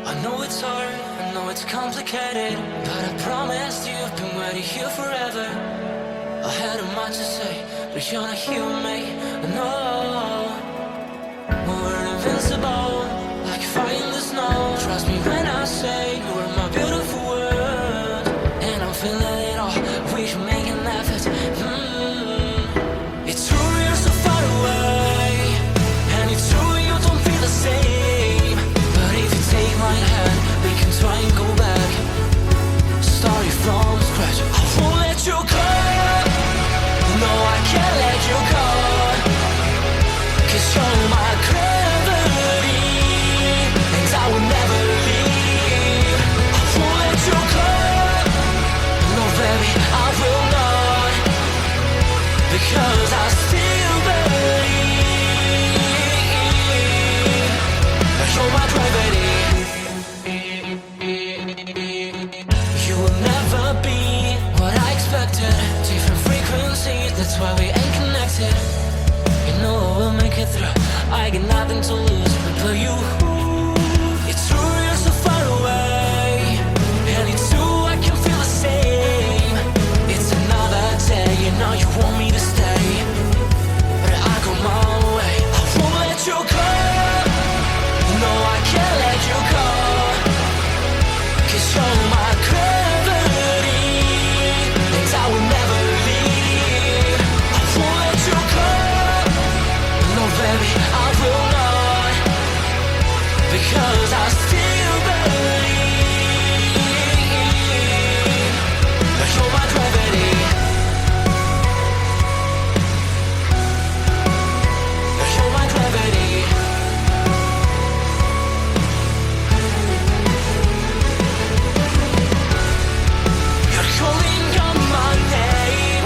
I know it's hard, I know it's complicated, but I promised you I've been waiting here forever. I had a much to say, but you're not here with me. No, we're invincible, like fire in the snow. Trust me when I say you are my beautiful world, and I'm feeling it all. We should make an effort. It's true you're so far away, and it's true you don't feel the same. But if you take my hand, we can try and go back. Starting from scratch, I won't let you go. No, I can't let you go, 'cause you're my gravity, and I will never leave. I won't let you go. No, baby, I will not, because I still believe. You're my gravity. You will never be what I expected. Different frequencies, that's why we ain't connected. You know I will make it through. I got nothing to lose but you. It's true you're so far away, and it's true I can feel the same. It's another day, you know you want me to stay, but I go my way. I won't let you go. No, I can't let you go, 'cause you're my gravity, and I will never leave. I won't let you go. No, baby, I will not, because I still believe. You're my gravity. You're my gravity. You're calling out my name,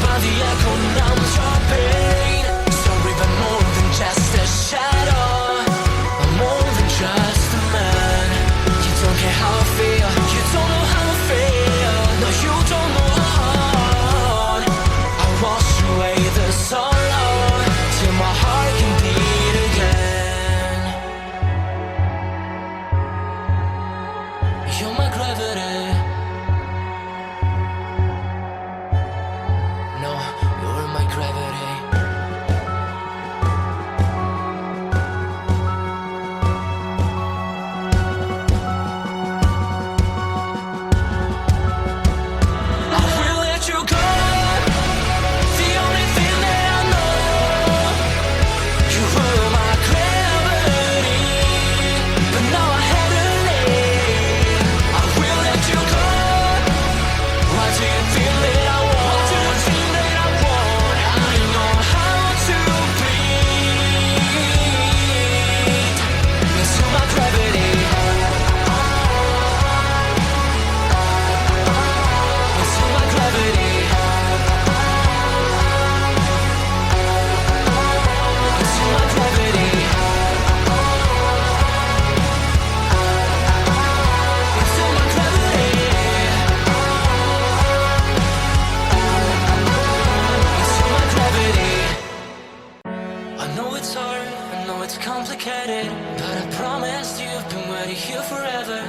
but the echo numbs your pain. Sorry, but more than just a shadow, I'm more than just a man. You don't care how I feel, you don't know how I feel. No, you don't know how. I wash away the sorrow till my heart can beat again. You're my gravity. No, you're my gravity. I will let you go. The only thing that I know, you were my gravity, but now I had to leave. I will let you go. Why do you think that I want? Why do you think that I want? I know how to breathe into my gravity. Into my gravity. Into my gravity. Into my gravity. Into my gravity. I know it's hard, I know it's complicated, but I promised you I've been waiting here forever.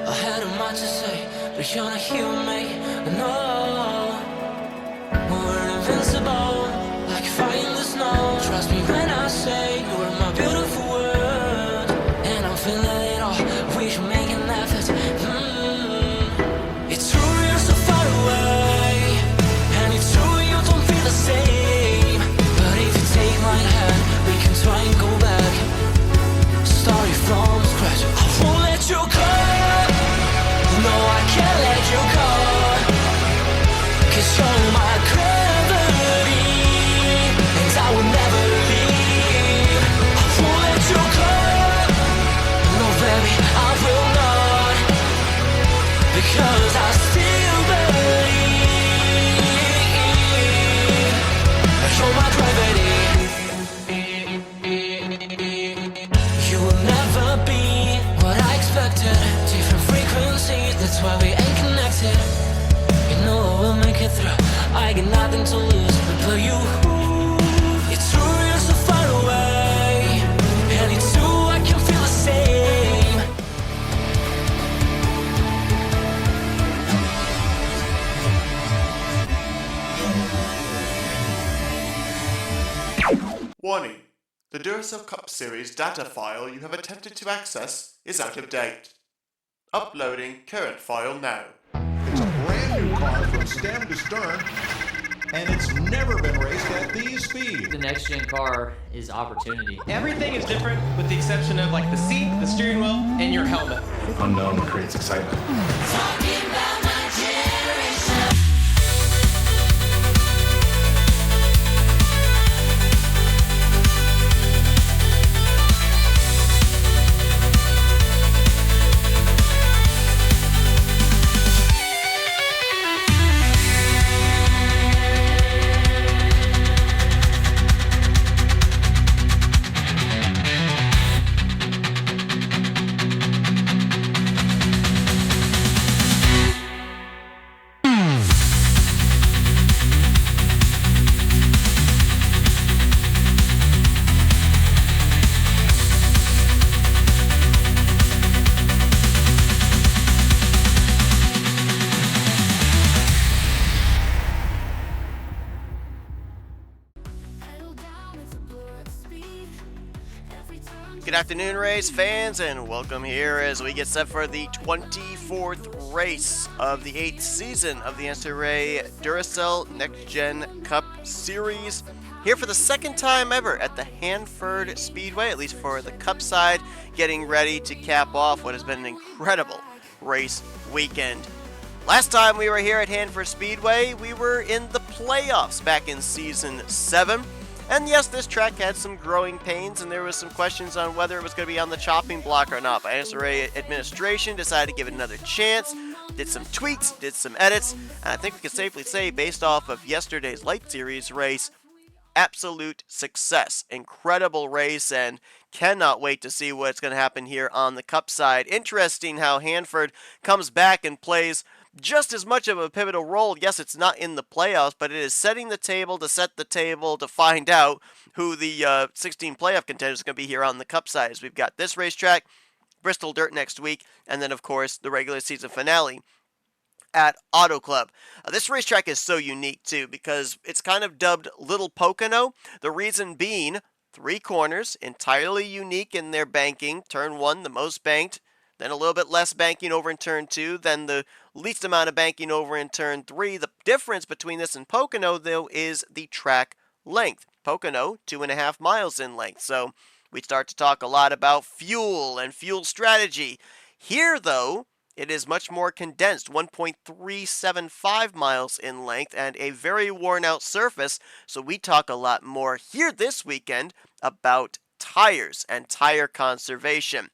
I had a much to say, but you're not here with me. No, we're invincible, like fire in the snow. Trust me when I say you are my beautiful world, and I'm feeling it all. We should make an effort. It's true you're so far away, and it's true you don't feel the same. But if you take my hand, we can try and go back. Starting from scratch, I won't let you go. No, I can't let you go, 'cause you're my gravity, and I will never leave. I won't let you go. No, baby, I will not. Warning: the Duracell Cup Series data file you have attempted to access is out of date. Uploading current file now. It's a brand new car from stem to stern, and it's never been raced at these speeds. The next gen car is opportunity. Everything is different with the exception of like the seat, the steering wheel, and your helmet. Unknown creates excitement. Talking about my generation. Good afternoon, race fans, and welcome here as we get set for the 24th race of the 8th season of the NNSCRA Duracell Next Gen Cup Series. Here for the second time ever at the Hanford Speedway, at least for the Cup side, getting ready to cap off what has been an incredible race weekend. Last time we were here at Hanford Speedway, we were in the playoffs back in Season 7. And yes, this track had some growing pains, and there was some questions on whether it was going to be on the chopping block or not. But NNSCRA administration decided to give it another chance, did some tweaks, did some edits, and I think we can safely say, based off of yesterday's Light Series race, absolute success. Incredible race, and cannot wait to see what's going to happen here on the Cup side. Interesting how Hanford comes back and plays just as much of a pivotal role. Yes, it's not in the playoffs, but it is setting the table to set the table to find out who the 16 playoff contenders are going to be here on the Cup side. As we've got this racetrack, Bristol Dirt next week, and then, of course, the regular season finale at Auto Club. This racetrack is so unique, too, because it's kind of dubbed Little Pocono. The reason being, 3 corners, entirely unique in their banking. Turn 1, the most banked. Then a little bit less banking over in turn 2, then the least amount of banking over in turn 3. The difference between this and Pocono, though, is the track length. Pocono, 2.5 miles in length. So we start to talk a lot about fuel and fuel strategy. Here, though, it is much more condensed, 1.375 miles in length and a very worn out surface. So we talk a lot more here this weekend about tires and tire conservation.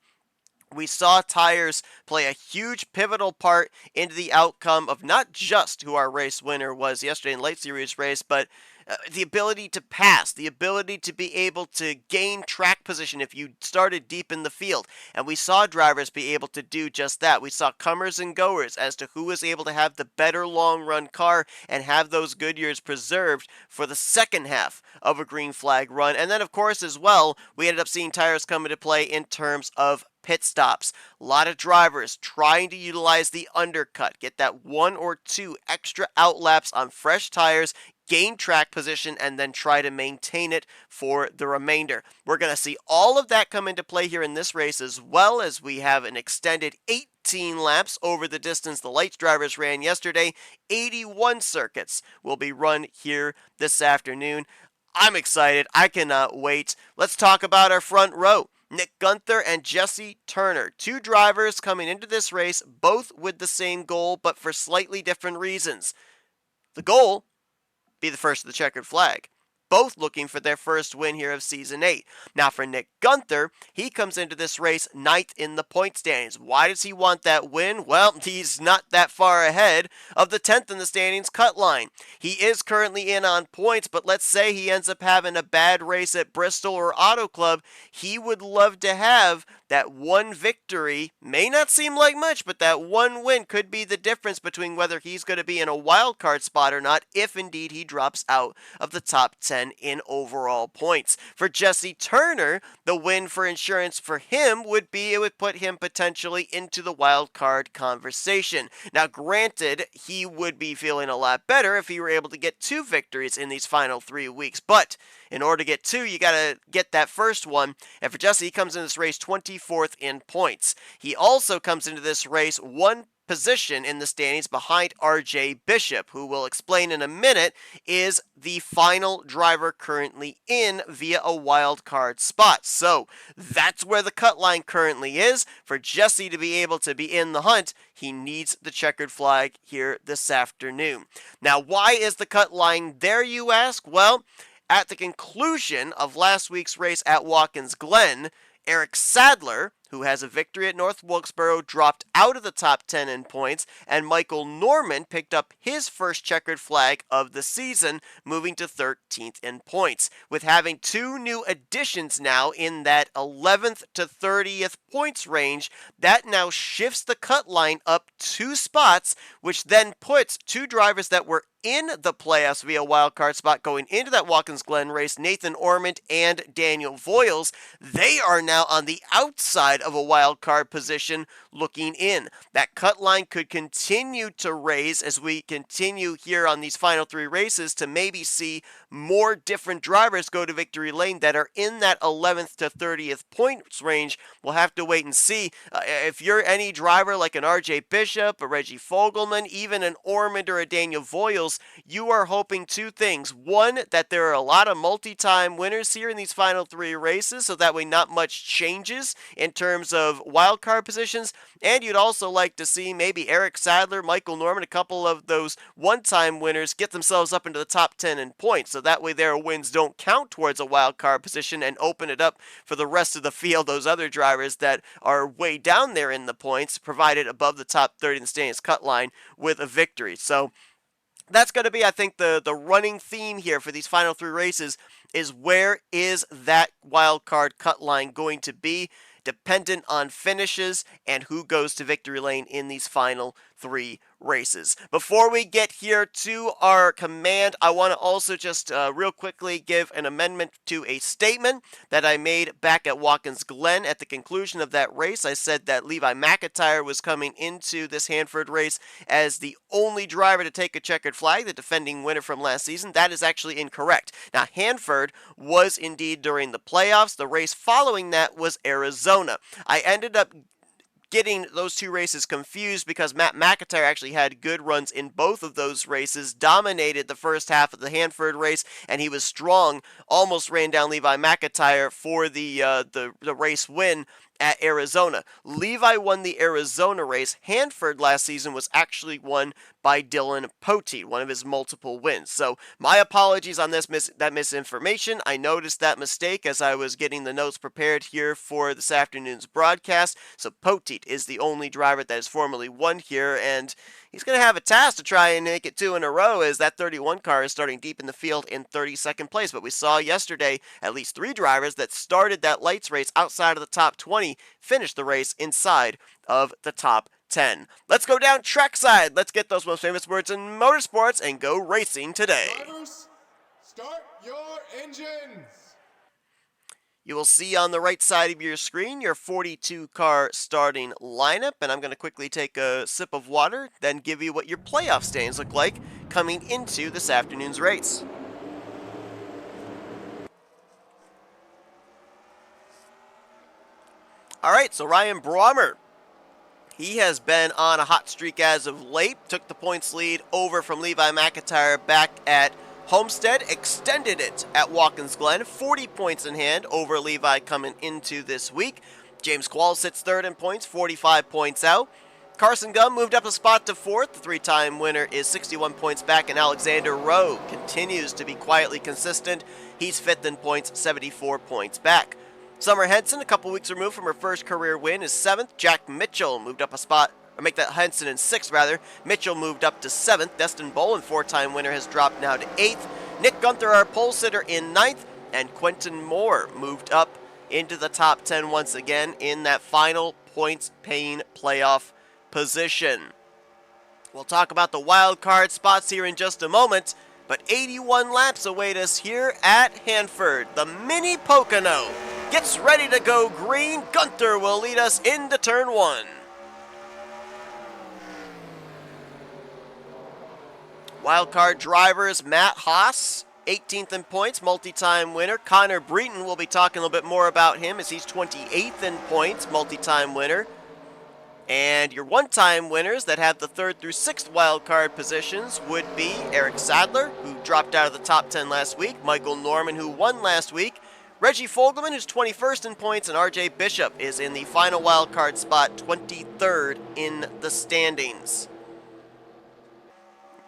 We saw tires play a huge pivotal part into the outcome of not just who our race winner was yesterday in the Light Series race, but the ability to pass, the ability to be able to gain track position if you started deep in the field. And we saw drivers be able to do just that. We saw comers and goers as to who was able to have the better long-run car and have those good years preserved for the second half of a green flag run. And then, of course, as well, we ended up seeing tires come into play in terms of pit stops. A lot of drivers trying to utilize the undercut, get that 1 or 2 extra outlaps on fresh tires, gain track position, and then try to maintain it for the remainder. We're going to see all of that come into play here in this race, as well as we have an extended 18 laps over the distance the Lights drivers ran yesterday. 81 circuits will be run here this afternoon. I'm excited. I cannot wait. Let's talk about our front row. Nick Gunther and Jesse Turner, 2 drivers coming into this race, both with the same goal, but for slightly different reasons. The goal, be the first of the checkered flag. Both looking for their first win here of Season 8. Now for Nick Gunther, he comes into this race 9th in the point standings. Why does he want that win? Well, he's not that far ahead of the 10th in the standings cut line. He is currently in on points, but let's say he ends up having a bad race at Bristol or Auto Club. He would love to have that one victory. May not seem like much, but that one win could be the difference between whether he's going to be in a wild card spot or not, if indeed he drops out of the top 10 10 in overall points. For Jesse Turner, the win for insurance for him would be it would put him potentially into the wild card conversation. Now, granted, he would be feeling a lot better if he were able to get 2 victories in these final 3 weeks, but in order to get 2, you got to get that first one. And for Jesse, he comes in this race 24th in points. He also comes into this race 1 position in the standings behind RJ Bishop, who we'll explain in a minute is the final driver currently in via a wild card spot. So that's where the cut line currently is. For Jesse to be able to be in the hunt, he needs the checkered flag here this afternoon. Now, why is the cut line there, you ask? Well, at the conclusion of last week's race at Watkins Glen, Eric Sadler, who has a victory at North Wilkesboro, dropped out of the top 10 in points, and Michael Norman picked up his first checkered flag of the season, moving to 13th in points. With having 2 new additions now in that 11th to 30th points range, that now shifts the cut line up 2 spots, which then puts 2 drivers that were in the playoffs via wildcard spot going into that Watkins Glen race, Nathan Ormond and Daniel Voiles. They are now on the outside of a wild card position looking in. That cut line could continue to raise as we continue here on these final 3 races to maybe see more different drivers go to victory lane that are in that 11th to 30th points range. We'll have to wait and see. If you're any driver like an RJ Bishop, a Reggie Fogelman, even an Ormond or a Daniel Voiles, you are hoping 2 things. 1, that there are a lot of multi-time winners here in these final 3 races, so that way not much changes in terms of wildcard positions. And you'd also like to see maybe Eric Sadler, Michael Norman, a couple of those one-time winners get themselves up into the top 10 in points, so that way their wins don't count towards a wildcard position and open it up for the rest of the field, those other drivers that are way down there in the points, provided above the top 30 in the standings cut line with a victory. So that's going to be, I think, the running theme here for these final 3 races is where is that wild card cut line going to be, dependent on finishes and who goes to victory lane in these final 3 races. Before we get here to our command, I want to also just real quickly give an amendment to a statement that I made back at Watkins Glen at the conclusion of that race. I said that Levi McIntyre was coming into this Hanford race as the only driver to take a checkered flag, the defending winner from last season. That is actually incorrect. Now, Hanford was indeed during the playoffs. The race following that was Arizona. I ended up getting those 2 races confused because Matt McIntyre actually had good runs in both of those races, dominated the first half of the Hanford race, and he was strong, almost ran down Levi McIntyre for the race win at Arizona. Levi won the Arizona race. Hanford last season was actually won by Dylan Poteet, one of his multiple wins. So my apologies on that misinformation. I noticed that mistake as I was getting the notes prepared here for this afternoon's broadcast. So Poteet is the only driver that has formally won here, and he's going to have a task to try and make it 2 in a row as that 31 car is starting deep in the field in 32nd place. But we saw yesterday at least 3 drivers that started that lights race outside of the top 20 finish the race inside of the top 10. Let's go down trackside. Let's get those most famous words in motorsports and go racing today. Drivers, start your engines. You will see on the right side of your screen your 42 car starting lineup, and I'm going to quickly take a sip of water, then give you what your playoff standings look like coming into this afternoon's race. Alright, so Ryan Brommer, he has been on a hot streak as of late, took the points lead over from Levi McIntyre back at Homestead, extended it at Watkins Glen, 40 points in hand over Levi coming into this week. James Qualls sits 3rd in points, 45 points out. Carson Gum moved up a spot to 4th. The 3-time winner is 61 points back, and Alexander Rowe continues to be quietly consistent. He's 5th in points, 74 points back. Summer Henson, a couple weeks removed from her first career win, is 7th. Jack Mitchell moved up a spot, or make that Henson in 6th, rather. Mitchell moved up to 7th. Destin Bolin, 4-time winner, has dropped now to 8th. Nick Gunther, our pole sitter, in 9th. And Quentin Moore moved up into the top 10 once again in that final points-paying playoff position. We'll talk about the wild card spots here in just a moment, But 81 laps await us here at Hanford. The Mini Pocono gets ready to go green. Gunther will lead us into turn 1. Wildcard drivers Matt Haas, 18th in points, multi-time winner. Connor Breton, we'll be talking a little bit more about him as he's 28th in points, multi-time winner. And your one-time winners that have the 3rd through 6th wildcard positions would be Eric Sadler, who dropped out of the top 10 last week, Michael Norman, who won last week, Reggie Fogelman, who's 21st in points, and RJ Bishop is in the final wildcard spot, 23rd in the standings.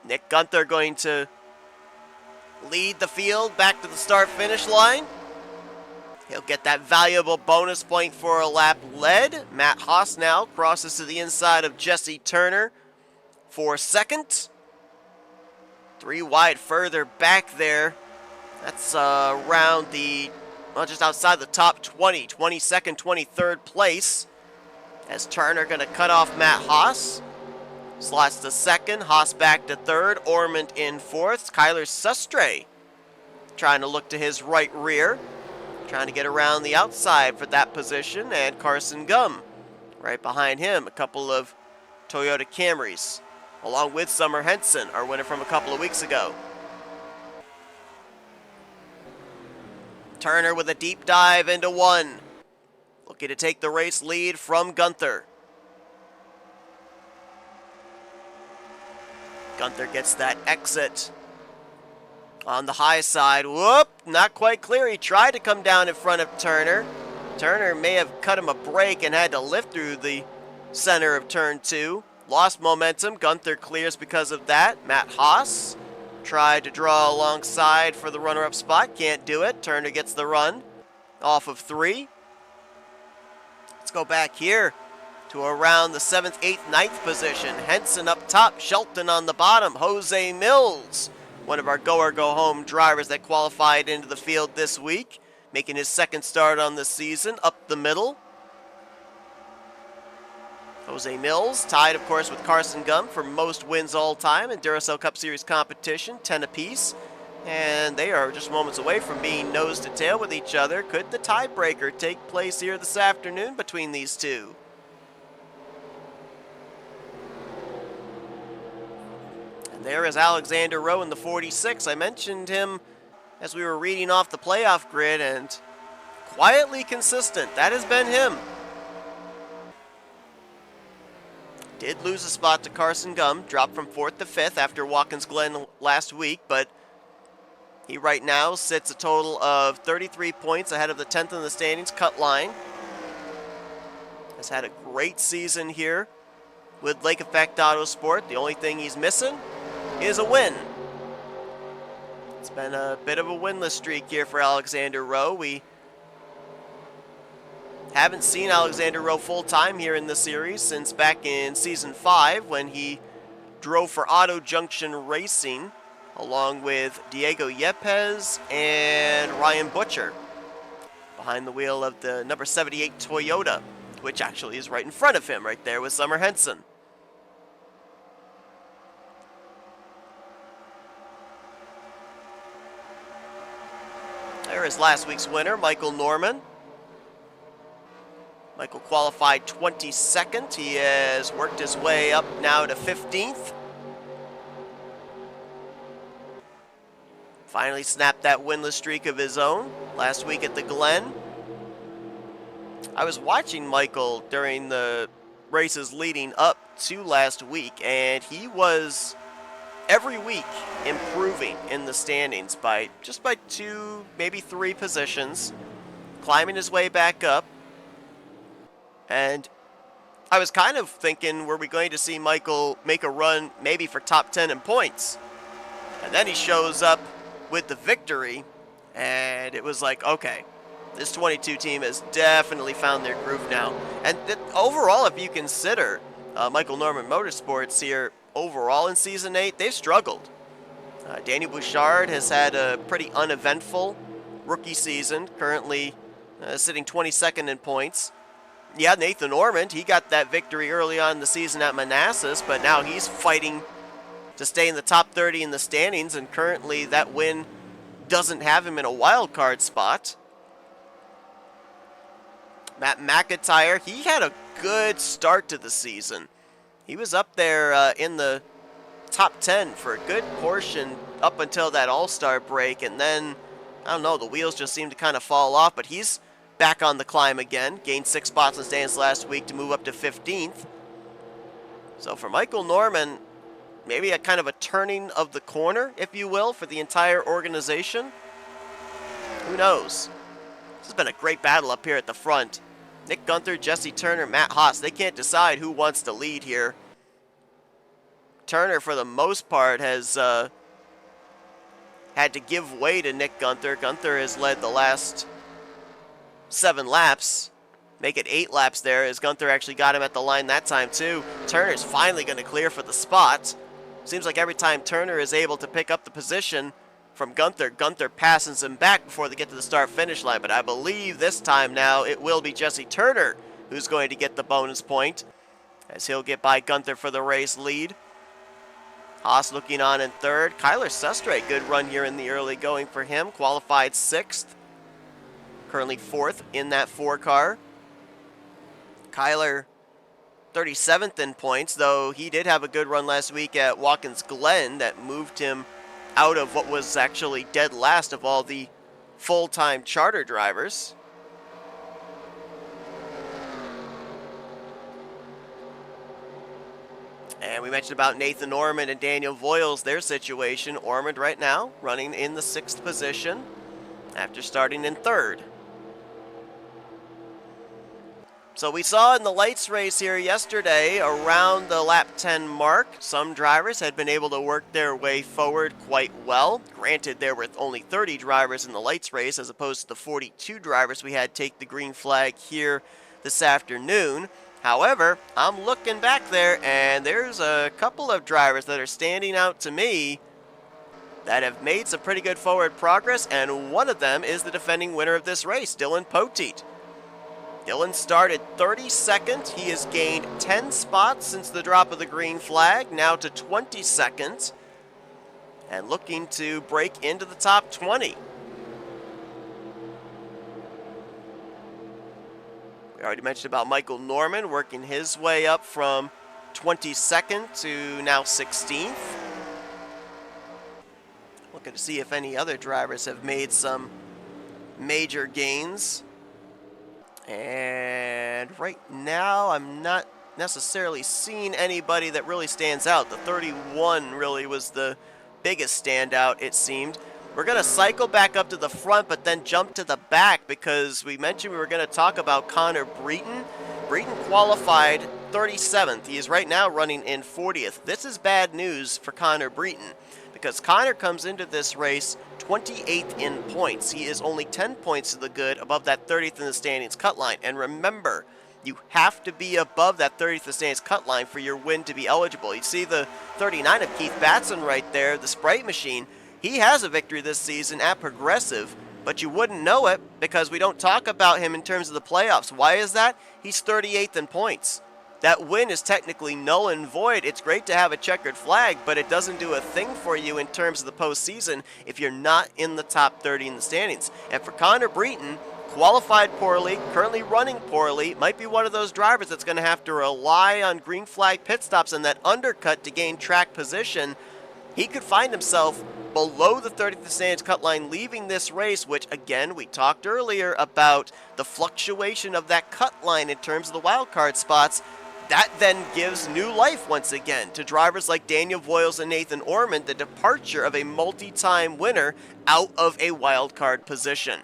Nick Gunther going to lead the field back to the start-finish line. He'll get that valuable bonus point for a lap led. Matt Haas now crosses to the inside of Jesse Turner for second. 3 wide further back there. That's around the, well, just outside the top 20, 22nd, 23rd place. As Turner going to cut off Matt Haas. Slots to second, Haas back to third, Ormond in fourth. Kyler Sustre trying to look to his right rear, trying to get around the outside for that position, and Carson Gum right behind him. A couple of Toyota Camrys, along with Summer Henson, our winner from a couple of weeks ago. Turner with a deep dive into 1, looking to take the race lead from Gunther. Gunther gets that exit on the high side. Whoop, not quite clear. He tried to come down in front of Turner. Turner may have cut him a break and had to lift through the center of turn 2. Lost momentum. Gunther clears because of that. Matt Haas tried to draw alongside for the runner-up spot. Can't do it. Turner gets the run off of 3. Let's go back here to around the 7th, 8th, 9th position. Henson up top, Shelton on the bottom. Jose Mills, one of our go-home drivers that qualified into the field this week, making his 2nd start on the season, up the middle. Jose Mills tied, of course, with Carson Gum for most wins all time in Duracell Cup Series competition, 10 apiece. And they are just moments away from being nose to tail with each other. Could the tiebreaker take place here this afternoon between these two? There is Alexander Rowe in the 46. I mentioned him as we were reading off the playoff grid, and quietly consistent. That has been him. Did lose a spot to Carson Gum, dropped from 4th to 5th after Watkins Glen last week, but he right now sits a total of 33 points ahead of the 10th in the standings, cut line. Has had a great season here with Lake Effect Autosport. The only thing he's missing is a win. It's been a bit of a winless streak here for Alexander Rowe. We haven't seen Alexander Rowe full-time here in the series since back in Season 5 when he drove for Auto Junction Racing along with Diego Yepes and Ryan Butcher behind the wheel of the number 78 Toyota, which actually is right in front of him right there with Summer Henson. There is last week's winner, Michael Norman. Michael qualified 22nd. He has worked his way up now to 15th. Finally snapped that winless streak of his own last week at the Glen. I was watching Michael during the races leading up to last week, and he was every week improving in the standings by 2, maybe 3 positions, climbing his way back up. And I was kind of thinking, were we going to see Michael make a run maybe for top 10 in points? And then he shows up with the victory, and it was like, okay, this 22 team has definitely found their groove now. And overall, if you consider Michael Norman Motorsports here, overall in Season 8, they've struggled. Danny Bouchard has had a pretty uneventful rookie season, currently sitting 22nd in points. Yeah, Nathan Ormond, he got that victory early on in the season at Manassas, but now he's fighting to stay in the top 30 in the standings, and currently that win doesn't have him in a wild card spot. Matt McIntyre, he had a good start to the season. He was up there in the top 10 for a good portion up until that All-Star break, and then, I don't know, the wheels just seemed to kind of fall off, but he's back on the climb again. Gained 6 spots in the standings last week to move up to 15th. So for Michael Norman, maybe a kind of a turning of the corner, if you will, for the entire organization. Who knows? This has been a great battle up here at the front. Nick Gunther, Jesse Turner, Matt Haas, they can't decide who wants to lead here. Turner, for the most part, has had to give way to Nick Gunther. Gunther has led the last 7 laps. Make it 8 laps there, as Gunther actually got him at the line that time too. Turner's finally going to clear for the spot. Seems like every time Turner is able to pick up the position from Gunther, Gunther passes him back before they get to the start-finish line. But I believe this time now it will be Jesse Turner who's going to get the bonus point, as he'll get by Gunther for the race lead. Haas looking on in third. Kyler Sestre, good run here in the early going for him. Qualified 6th. Currently 4th in that 4 car. Kyler 37th in points, though he did have a good run last week at Watkins Glen that moved him out of what was actually dead last of all the full-time charter drivers. And we mentioned about Nathan Ormond and Daniel Voiles, their situation. Ormond right now running in the 6th position after starting in 3rd. So we saw in the lights race here yesterday, around the lap 10 mark, some drivers had been able to work their way forward quite well. Granted, there were only 30 drivers in the lights race as opposed to the 42 drivers we had take the green flag here this afternoon. However, I'm looking back there, and there's a couple of drivers that are standing out to me that have made some pretty good forward progress, and one of them is the defending winner of this race, Dylan Poteet. Dylan started 32nd. He has gained 10 spots since the drop of the green flag, now to 22nd, and looking to break into the top 20. We already mentioned about Michael Norman working his way up from 22nd to now 16th. Looking to see if any other drivers have made some major gains. And right now, I'm not necessarily seeing anybody that really stands out. The 31 really was the biggest standout, it seemed. We're going to cycle back up to the front, but then jump to the back, because we mentioned we were going to talk about Connor Breton. Breton qualified 37th. He is right now running in 40th. This is bad news for Connor Breton, because Connor comes into this race 28th in points. He is only 10 points to the good above that 30th in the standings cut line. And remember, you have to be above that 30th in the standings cut line for your win to be eligible. You see the 39 of Keith Batson right there, the Sprite Machine. He has a victory this season at Progressive, but you wouldn't know it because we don't talk about him in terms of the playoffs. Why is that? He's 38th in points. That win is technically null and void. It's great to have a checkered flag, but it doesn't do a thing for you in terms of the postseason if you're not in the top 30 in the standings. And for Connor Breton, qualified poorly, currently running poorly, might be one of those drivers that's going to have to rely on green flag pit stops and that undercut to gain track position. He could find himself below the 30th standings cut line leaving this race, which again, we talked earlier about the fluctuation of that cut line in terms of the wild card spots. That then gives new life once again to drivers like Daniel Voiles and Nathan Ormond, the departure of a multi-time winner out of a wild card position.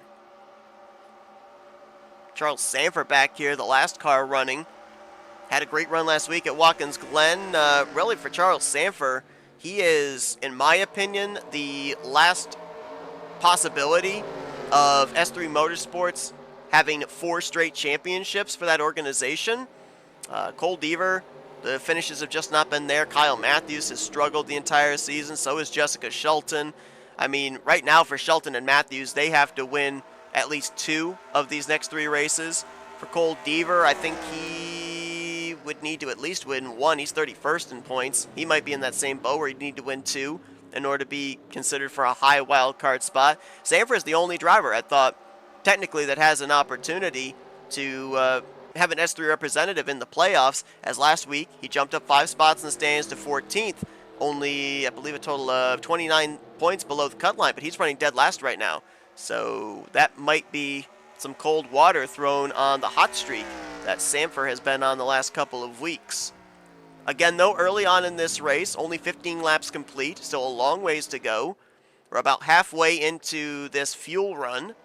Charles Sanford back here, the last car running. Had a great run last week at Watkins Glen. Really for Charles Sanford, he is, in my opinion, the last possibility of S3 Motorsports having 4 straight championships for that organization. Cole Deaver, the finishes have just not been there. Kyle Matthews has struggled the entire season. So is Jessica Shelton. I mean, right now for Shelton and Matthews, they have to win at least 2 of these next 3 races. For Cole Deaver, I think he would need to at least win 1. He's 31st in points. He might be in that same boat where he'd need to win 2 in order to be considered for a high wild card spot. Sanford is the only driver, I thought, technically, that has an opportunity to have an S3 representative in the playoffs, as last week he jumped up 5 spots in the standings to 14th, only, I believe, a total of 29 points below the cut line, but he's running dead last right now. So that might be some cold water thrown on the hot streak that Sanford has been on the last couple of weeks. Again, though, early on in this race, only 15 laps complete, still a long ways to go. We're about halfway into this fuel run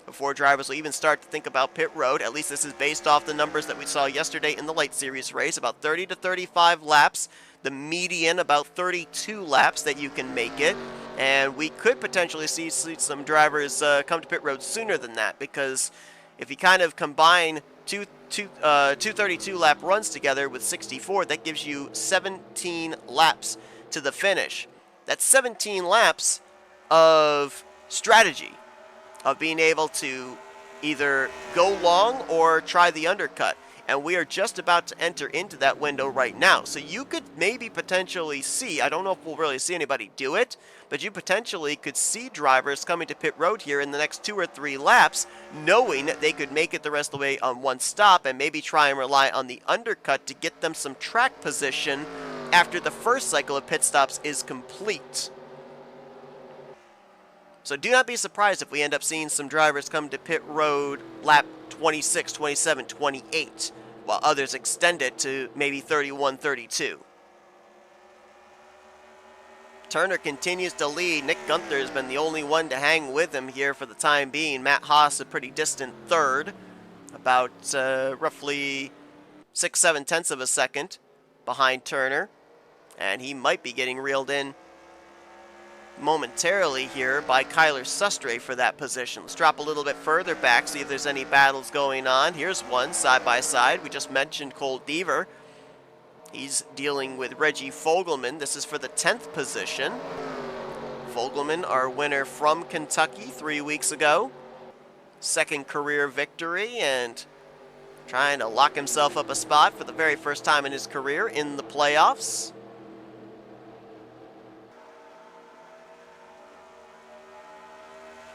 before drivers will even start to think about pit road. At least this is based off the numbers that we saw yesterday in the light series race, about 30 to 35 laps. The median, about 32 laps that you can make it. And we could potentially see some drivers come to pit road sooner than that, because if you kind of combine two 32-lap runs together with 64, that gives you 17 laps to the finish. That's 17 laps of strategy, of being able to either go long or try the undercut. And we are just about to enter into that window right now. So you could maybe potentially see, I don't know if we'll really see anybody do it, but you potentially could see drivers coming to pit road here in the next 2 or 3 laps, knowing that they could make it the rest of the way on one stop and maybe try and rely on the undercut to get them some track position after the first cycle of pit stops is complete. So do not be surprised if we end up seeing some drivers come to pit road lap 26, 27, 28, while others extend it to maybe 31, 32. Turner continues to lead. Nick Gunther has been the only one to hang with him here for the time being. Matt Haas a pretty distant third, about roughly 6-7 tenths of a second behind Turner, and he might be getting reeled in momentarily here by Kyler Sustre for that position. Let's drop a little bit further back, see if there's any battles going on. Here's one side by side. We just mentioned Cole Deaver. He's dealing with Reggie Fogelman. This is for the 10th position. Fogelman, our winner from Kentucky 3 weeks ago. Second career victory, and trying to lock himself up a spot for the very first time in his career in the playoffs.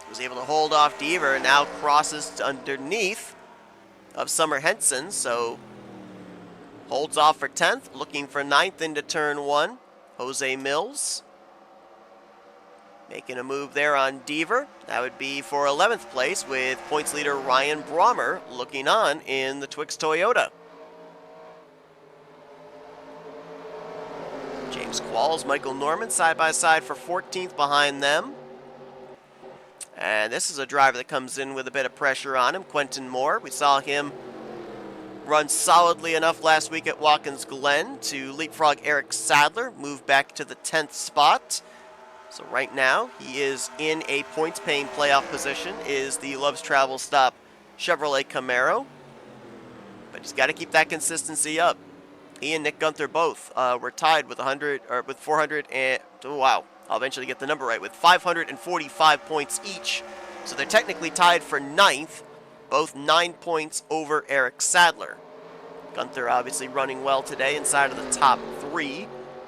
Was able to hold off Deaver, and now crosses to underneath of Summer Henson, so holds off for 10th, looking for 9th into turn 1. Jose Mills making a move there on Deaver. That would be for 11th place, with points leader Ryan Brommer looking on in the Twix Toyota. James Qualls, Michael Norman side by side for 14th behind them. And this is a driver that comes in with a bit of pressure on him, Quentin Moore. We saw him run solidly enough last week at Watkins Glen to leapfrog Eric Sadler, move back to the 10th spot. So right now, he is in a points-paying playoff position, is the Love's Travel Stop Chevrolet Camaro. But he's got to keep that consistency up. He and Nick Gunther both were tied with 400 and, oh, wow. I'll eventually get the number right, with 545 points each. So they're technically tied for 9th, both 9 points over Eric Sadler. Gunther obviously running well today inside of the top 3.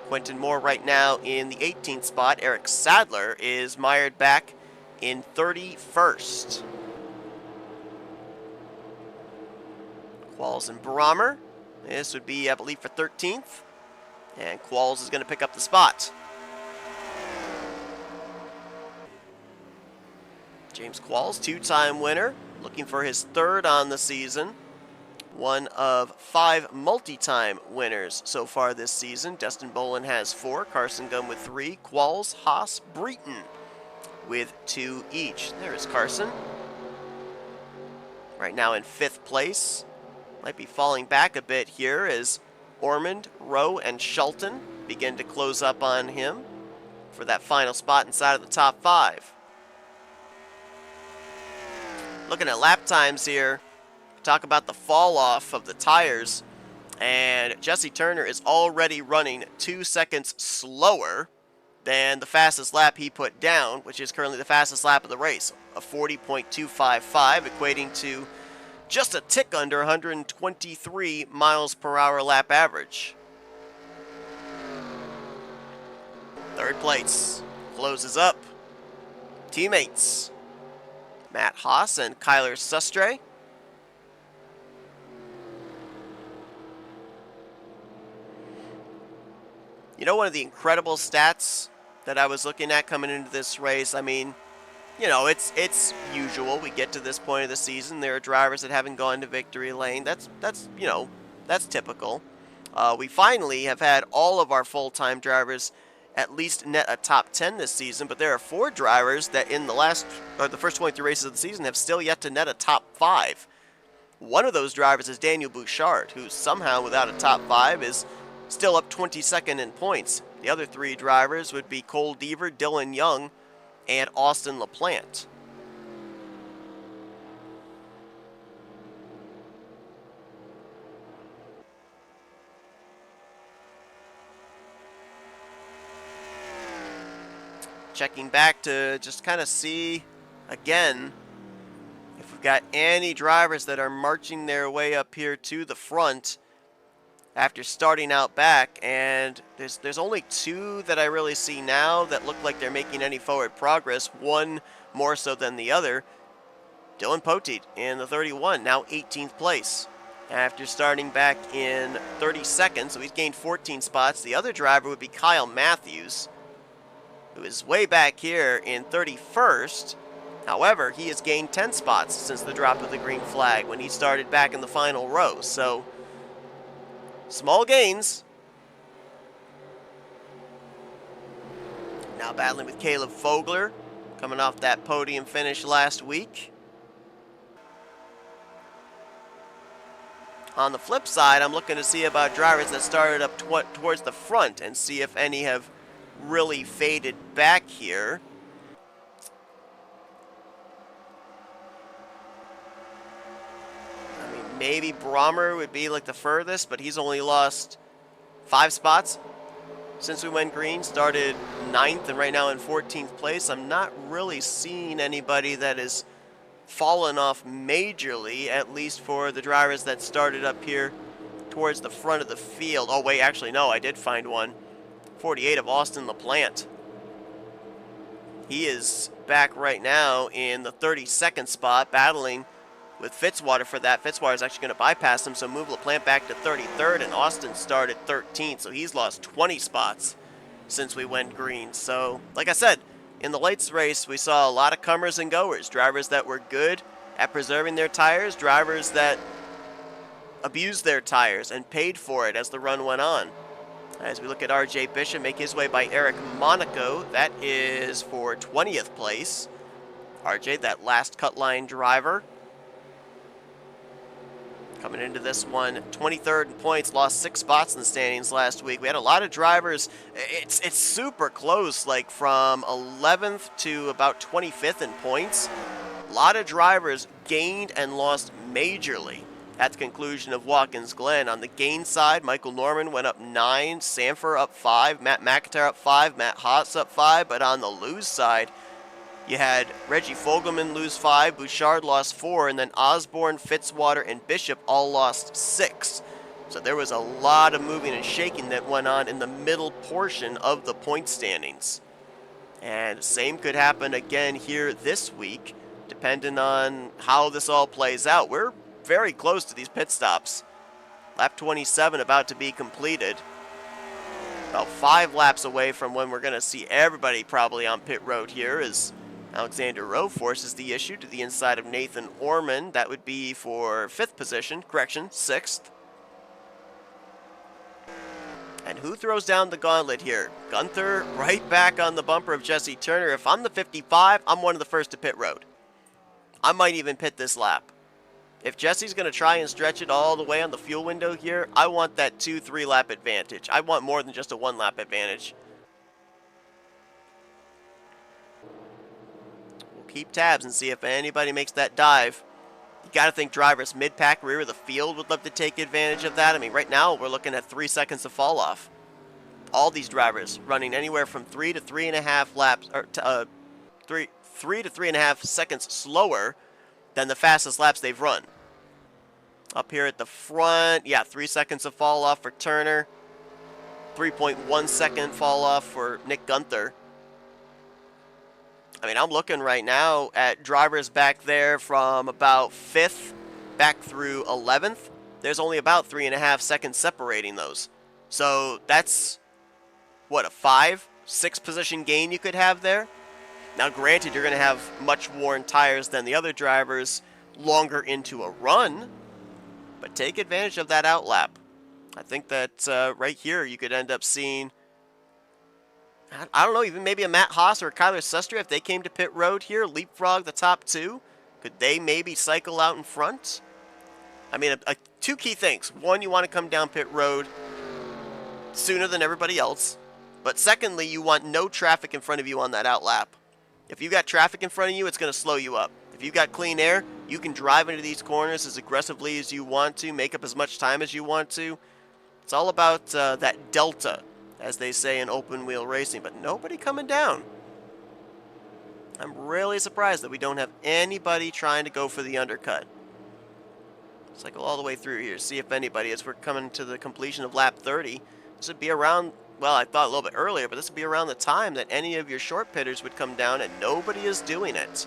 Quentin Moore right now in the 18th spot. Eric Sadler is mired back in 31st. Qualls and Brommer. This would be, I believe, for 13th. And Qualls is going to pick up the spot. James Qualls, 2-time winner, looking for his 3rd on the season. One of 5 multi-time winners so far this season. Destin Bolin has 4, Carson Gunn with 3, Qualls, Haas, Breton with 2 each. There's Carson. Right now in 5th place. Might be falling back a bit here as Ormond, Rowe, and Shelton begin to close up on him for that final spot inside of the top 5. Looking at lap times here, talk about the fall off of the tires, and Jesse Turner is already running 2 seconds slower than the fastest lap he put down, which is currently the fastest lap of the race, a 40.255, equating to just a tick under 123 miles per hour lap average. Third place closes up. Teammates Matt Haas and Kyler Sustre. You know, one of the incredible stats that I was looking at coming into this race, I mean, you know, it's usual. We get to this point of the season, there are drivers that haven't gone to victory lane. That's you know, that's typical. We finally have had all of our full-time drivers at least net a top 10 this season, but there are 4 drivers that in the first 23 races of the season have still yet to net a top 5. One of those drivers is Daniel Bouchard, who somehow without a top 5 is still up 22nd in points. The other 3 drivers would be Cole Deaver, Dylan Young, and Austin LaPlante. Checking back to just kind of see again if we've got any drivers that are marching their way up here to the front after starting out back, and there's only 2 that I really see now that look like they're making any forward progress, one more so than the other. Dylan Poteet in the 31, now 18th place after starting back in 32nd, so he's gained 14 spots. The other driver would be Kyle Matthews, who is way back here in 31st. However, he has gained 10 spots since the drop of the green flag when he started back in the final row, so small gains. Now battling with Caleb Fogler, coming off that podium finish last week. On the flip side, I'm looking to see about drivers that started up towards the front and see if any have really faded back here. I mean, maybe Brommer would be like the furthest, but he's only lost 5 spots since we went green. Started 9th and right now in 14th place. I'm not really seeing anybody that has fallen off majorly, at least for the drivers that started up here towards the front of the field. Oh wait, actually no, I did find one. 48 of Austin LaPlante. He is back right now in the 32nd spot, battling with Fitzwater for that. Fitzwater is actually going to bypass him, so move LaPlante back to 33rd, and Austin started 13th, so he's lost 20 spots since we went green. So, like I said, in the lights race, we saw a lot of comers and goers, drivers that were good at preserving their tires, drivers that abused their tires and paid for it as the run went on. As we look at RJ Bishop make his way by Eric Monaco, that is for 20th place. RJ, that last cut line driver, coming into this one, 23rd in points, lost 6 spots in the standings last week. We had a lot of drivers. It's super close, like from 11th to about 25th in points. A lot of drivers gained and lost majorly at the conclusion of Watkins Glen. On the gain side, Michael Norman went up 9, Sanford up 5, Matt McIntyre up 5, Matt Haas up 5, but on the lose side, you had Reggie Fogelman lose 5, Bouchard lost 4, and then Osborne, Fitzwater, and Bishop all lost 6. So there was a lot of moving and shaking that went on in the middle portion of the point standings. And same could happen again here this week, depending on how this all plays out. We're very close to these pit stops. Lap 27 about to be completed. About 5 laps away from when we're going to see everybody probably on pit road here as Alexander Rowe forces the issue to the inside of Nathan Orman. That would be for 5th position. Correction, 6th. And who throws down the gauntlet here? Gunther right back on the bumper of Jesse Turner. If I'm the 55, I'm one of the first to pit road. I might even pit this lap. If Jesse's going to try and stretch it all the way on the fuel window here, I want that 2-3 lap advantage. I want more than just a 1 lap advantage. We'll keep tabs and see if anybody makes that dive. You got to think drivers mid-pack, rear of the field would love to take advantage of that. I mean, right now we're looking at 3 seconds of fall off. All these drivers running anywhere from 3 to 3.5 laps, or 3 to 3.5 seconds slower than the fastest laps they've run. Up here at the front, yeah, 3 seconds of fall off for Turner. 3.1 second fall off for Nick Gunther. I mean, I'm looking right now at drivers back there from about 5th back through 11th. There's only about 3.5 seconds separating those. So that's, what, a 5, 6 position gain you could have there? Now, granted, you're going to have much worn tires than the other drivers longer into a run, but take advantage of that outlap. I think that right here you could end up seeing, I don't know, even maybe a Matt Haas or a Kyler Sestre, if they came to pit road here, leapfrog the top 2. Could they maybe cycle out in front? I mean, 2 key things. One, you want to come down pit road sooner than everybody else. But secondly, you want no traffic in front of you on that outlap. If you got traffic in front of you, it's going to slow you up. If you've got clean air, you can drive into these corners as aggressively as you want to, make up as much time as you want to. It's all about that delta, as they say in open wheel racing, but nobody coming down. I'm really surprised that we don't have anybody trying to go for the undercut. Cycle all the way through here, see if anybody, as we're coming to the completion of lap 30. This would be around, well, I thought a little bit earlier, but this would be around the time that any of your short pitters would come down, and nobody is doing it.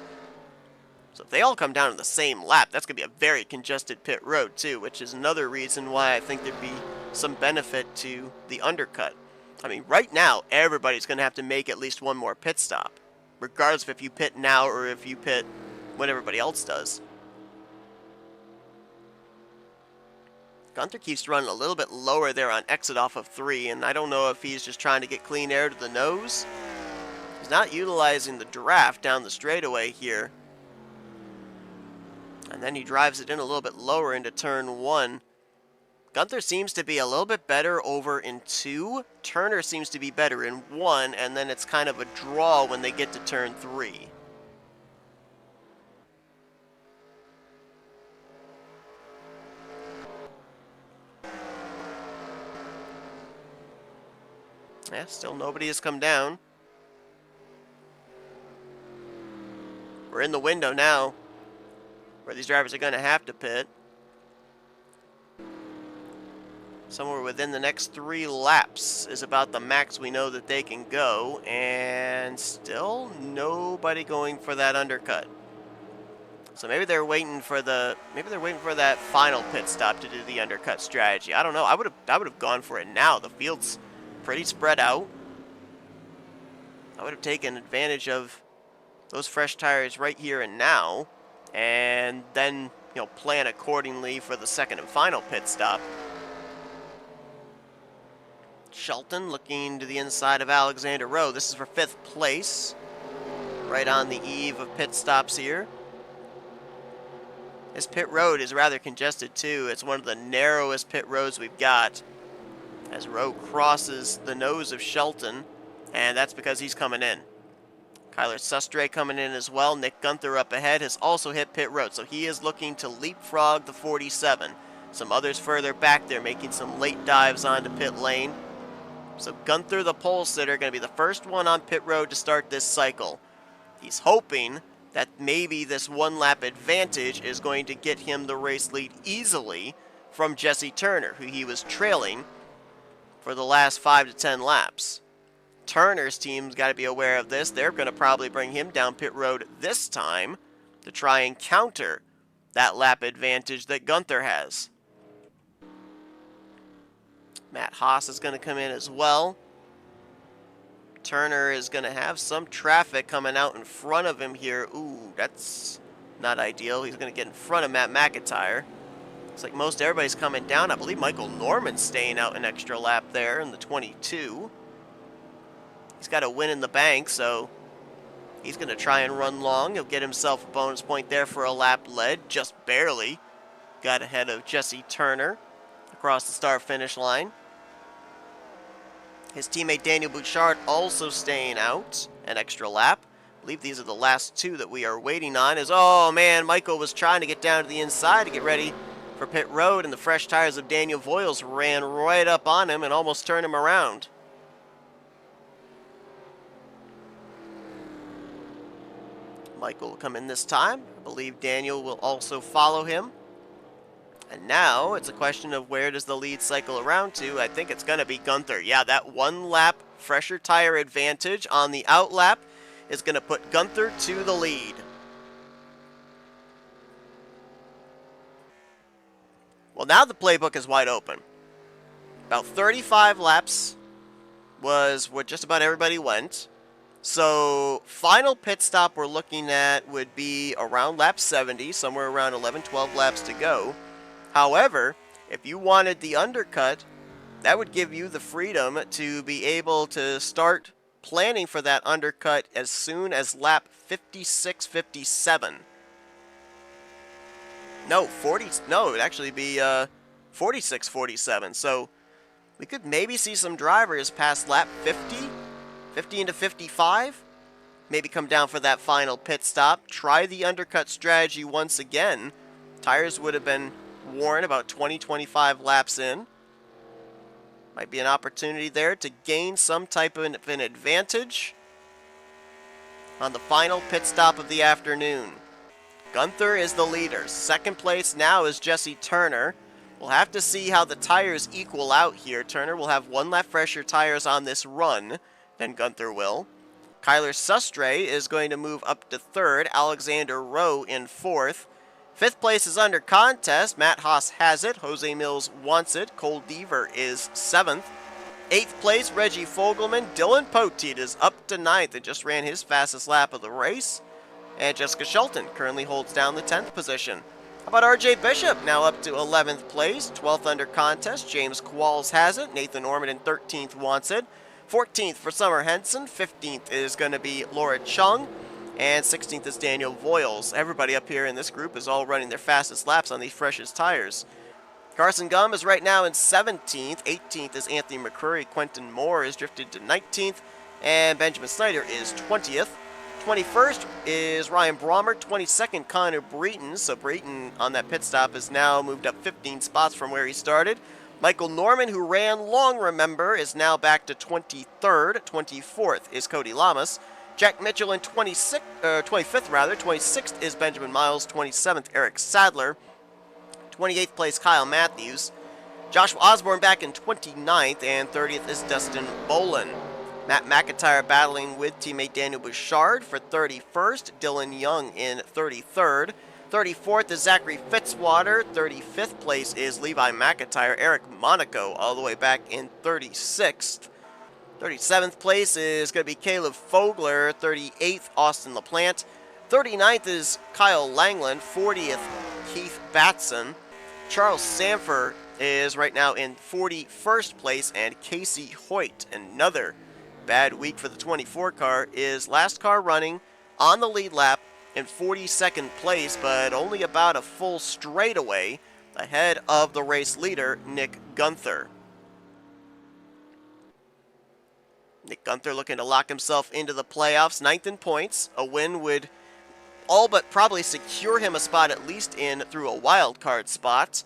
So if they all come down in the same lap, that's going to be a very congested pit road too, which is another reason why I think there'd be some benefit to the undercut. I mean, right now, everybody's going to have to make at least one more pit stop, regardless of if you pit now or if you pit when everybody else does. Gunther keeps running a little bit lower there on exit off of 3, and I don't know if he's just trying to get clean air to the nose. He's not utilizing the draft down the straightaway here. And then he drives it in a little bit lower into turn 1. Gunther seems to be a little bit better over in 2. Turner seems to be better in 1, and then it's kind of a draw when they get to turn 3. Yeah, still nobody has come down. We're in the window now, where these drivers are going to have to pit. Somewhere within the next 3 laps is about the max we know that they can go, and still nobody going for that undercut. So maybe they're waiting for that final pit stop to do the undercut strategy. I don't know. I would have gone for it now. The field's pretty spread out. I would have taken advantage of those fresh tires right here and now, and then, you know, plan accordingly for the second and final pit stop. Shelton looking to the inside of Alexander Rowe. This is for 5th place, right on the eve of pit stops here. This pit road is rather congested too. It's one of the narrowest pit roads we've got, as Rowe crosses the nose of Shelton, and that's because he's coming in. Kyler Sestre coming in as well. Nick Gunther up ahead has also hit pit road, so he is looking to leapfrog the 47. Some others further back there making some late dives onto pit lane. So Gunther, the pole sitter, going to be the first one on pit road to start this cycle. He's hoping that maybe this 1-lap advantage is going to get him the race lead easily from Jesse Turner, who he was trailing for the last 5 to 10 laps. Turner's team's got to be aware of this. They're going to probably bring him down pit road this time to try and counter that lap advantage that Gunther has. Matt Haas is going to come in as well. Turner is going to have some traffic coming out in front of him here. Ooh, that's not ideal. He's going to get in front of Matt McIntyre. Looks like most everybody's coming down. I believe Michael Norman's staying out an extra lap there in the 22. He's got a win in the bank, so he's going to try and run long. He'll get himself a bonus point there for a lap led, just barely. Got ahead of Jesse Turner across the start-finish line. His teammate Daniel Bouchard also staying out an extra lap. I believe these are the last 2 that we are waiting on. Oh man, Michael was trying to get down to the inside to get ready for pit road, and the fresh tires of Daniel Voiles ran right up on him and almost turned him around. Michael will come in this time. I believe Daniel will also follow him. And now it's a question of where does the lead cycle around to. I think it's going to be Gunther. Yeah, that 1 lap fresher tire advantage on the out lap is going to put Gunther to the lead. Well, now the playbook is wide open. About 35 laps was where just about everybody went. So final pit stop we're looking at would be around lap 70, somewhere around 11, 12 laps to go. However, if you wanted the undercut, that would give you the freedom to be able to start planning for that undercut as soon as lap 56, 57. No, 40. No, it would actually be 46, 47. So we could maybe see some drivers past lap 50, 50 into 55. Maybe come down for that final pit stop. Try the undercut strategy once again. Tires would have been worn about 20, 25 laps in. Might be an opportunity there to gain some type of an advantage on the final pit stop of the afternoon. Gunther is the leader. Second place now is Jesse Turner. We'll have to see how the tires equal out here. Turner will have 1 lap fresher tires on this run than Gunther will. Kyler Sustre is going to move up to 3rd. Alexander Rowe in 4th. 5th place is under contest. Matt Haas has it. Jose Mills wants it. Cole Deaver is 7th. 8th place, Reggie Fogelman. Dylan Poteet is up to 9th and just ran his fastest lap of the race. And Jessica Shelton currently holds down the 10th position. How about RJ Bishop, now up to 11th place, 12th under contest. James Qualls has it. Nathan Orman in 13th wants it. 14th for Summer Henson. 15th is going to be Laura Chung. And 16th is Daniel Voiles. Everybody up here in this group is all running their fastest laps on these freshest tires. Carson Gum is right now in 17th. 18th is Anthony McCurry. Quentin Moore is drifted to 19th. And Benjamin Snyder is 20th. 21st is Ryan Brommer. 22nd, Connor Breton. So Breton on that pit stop has now moved up 15 spots from where he started. Michael Norman, who ran long, remember, is now back to 23rd. 24th is Cody Lamas. Jack Mitchell in 25th. 26th is Benjamin Miles. 27th, Eric Sadler. 28th place, Kyle Matthews. Joshua Osborne back in 29th, and 30th is Dustin Bolin. Matt McIntyre battling with teammate Daniel Bouchard for 31st. Dylan Young in 33rd. 34th is Zachary Fitzwater. 35th place is Levi McIntyre. Eric Monaco all the way back in 36th. 37th place is going to be Caleb Fogler. 38th, Austin LaPlante. 39th is Kyle Langland. 40th, Keith Batson. Charles Sanford is right now in 41st place, and Casey Hoyt, another bad week for the 24 car, is last car running on the lead lap in 42nd place, but only about a full straightaway ahead of the race leader, Nick Gunther. Nick Gunther looking to lock himself into the playoffs, 9th in points. A win would all but probably secure him a spot at least in through a wild card spot.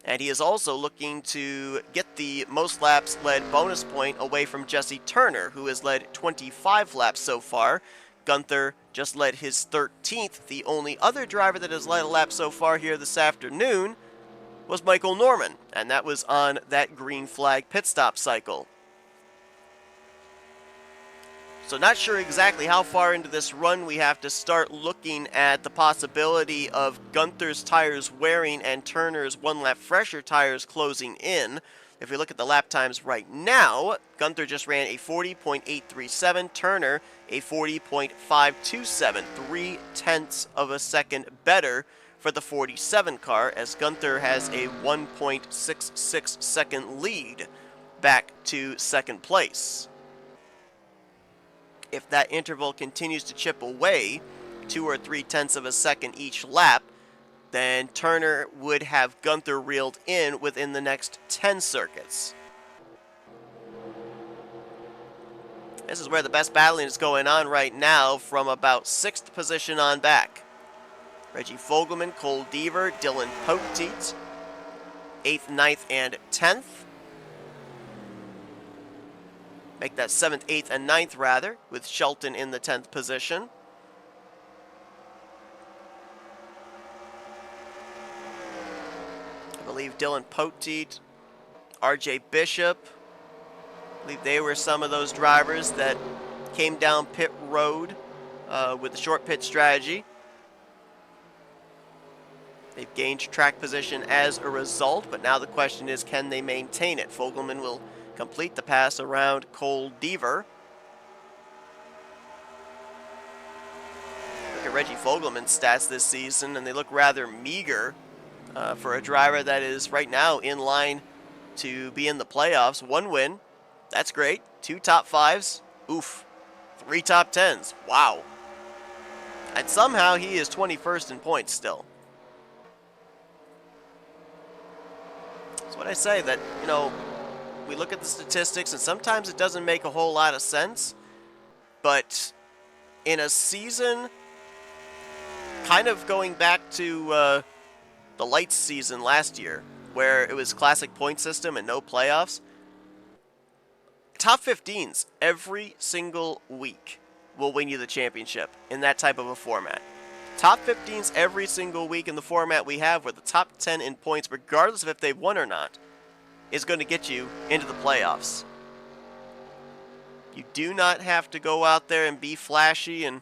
And he is also looking to get the most laps led bonus point away from Jesse Turner, who has led 25 laps so far. Gunther just led his 13th. The only other driver that has led a lap so far here this afternoon was Michael Norman, and that was on that green flag pit stop cycle. So not sure exactly how far into this run we have to start looking at the possibility of Gunther's tires wearing and Turner's 1 lap fresher tires closing in. If we look at the lap times right now, Gunther just ran a 40.837, Turner a 40.527, 0.3 of a second better for the 47 car, as Gunther has a 1.66 second lead back to second place. If that interval continues to chip away 2 or 0.3 of a second each lap, then Turner would have Gunther reeled in within the next 10 circuits. This is where the best battling is going on right now from about 6th position on back. Reggie Fogelman, Cole Deaver, Dylan Poteet, 8th, 9th, and 10th. Make that 7th, 8th, and 9th rather, with Shelton in the 10th position. Dylan Poteet, RJ Bishop. I believe they were some of those drivers that came down pit road with the short pit strategy. They've gained track position as a result, but now the question is, can they maintain it? Fogelman will complete the pass around Cole Deaver. Look at Reggie Fogelman's stats this season, and they look rather meager for a driver that is right now in line to be in the playoffs. 1 win, that's great. 2 top 5s, oof. 3 top 10s, wow. And somehow he is 21st in points still. That's what I say, that, you know, we look at the statistics and sometimes it doesn't make a whole lot of sense, but in a season, kind of going back to the Lights season last year, where it was classic point system and no playoffs, top 15s every single week will win you the championship in that type of a format. Top 15s every single week in the format we have, where the top 10 in points, regardless of if they've won or not, is going to get you into the playoffs. You do not have to go out there and be flashy and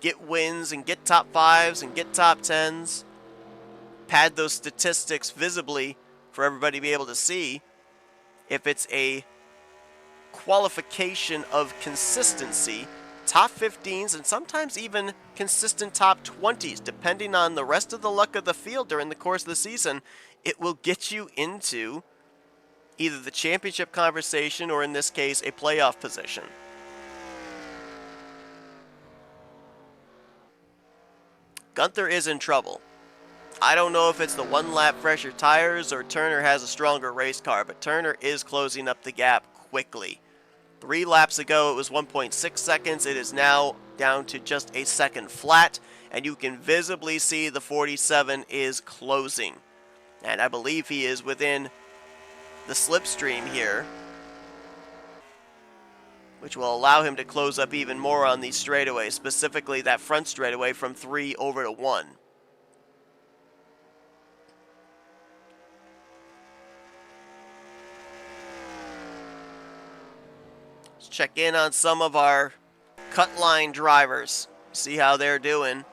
get wins and get top 5s and get top 10s. Pad those statistics visibly for everybody to be able to see. If it's a qualification of consistency, top 15s and sometimes even consistent top 20s, depending on the rest of the luck of the field during the course of the season, it will get you into either the championship conversation or, in this case, a playoff position. Gunther is in trouble. I don't know if it's the 1 lap fresher tires or Turner has a stronger race car, but Turner is closing up the gap quickly. 3 laps ago it was 1.6 seconds. It is now down to just a second flat, and you can visibly see the 47 is closing. And I believe he is within the slipstream here, which will allow him to close up even more on these straightaways, specifically that front straightaway from 3 over to 1. Let's check in on some of our cut line drivers, see how they're doing.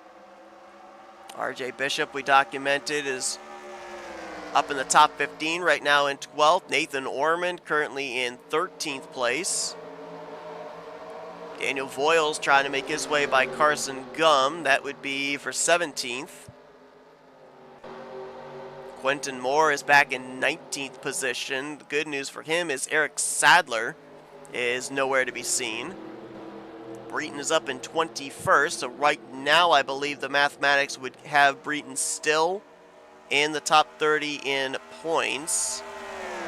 RJ Bishop, we documented, is up in the top 15 right now in 12th. Nathan Ormond currently in 13th place. Daniel Voiles trying to make his way by Carson Gum. That would be for 17th. Quentin Moore is back in 19th position. The good news for him is Eric Sadler is nowhere to be seen. Breton is up in 21st. So right now I believe the mathematics would have Breton still in the top 30 in points.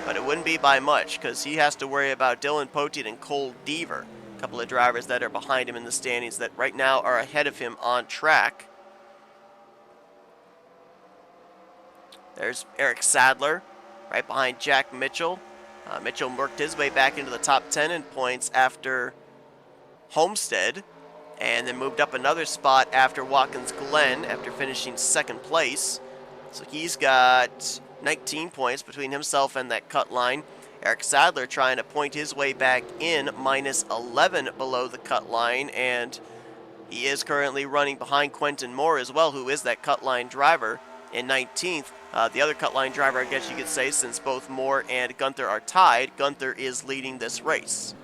But it wouldn't be by much, because he has to worry about Dylan Poteet and Cole Deaver. A couple of drivers that are behind him in the standings that right now are ahead of him on track. There's Eric Sadler right behind Jack Mitchell. Mitchell worked his way back into the top 10 in points after Homestead, and then moved up another spot after Watkins Glen after finishing 2nd place. So he's got 19 points between himself and that cut line. Eric Sadler trying to point his way back in, minus 11 below the cut line, and he is currently running behind Quentin Moore as well, who is that cut line driver in 19th. The other cut line driver, I guess you could say, since both Moore and Gunther are tied, Gunther is leading this race.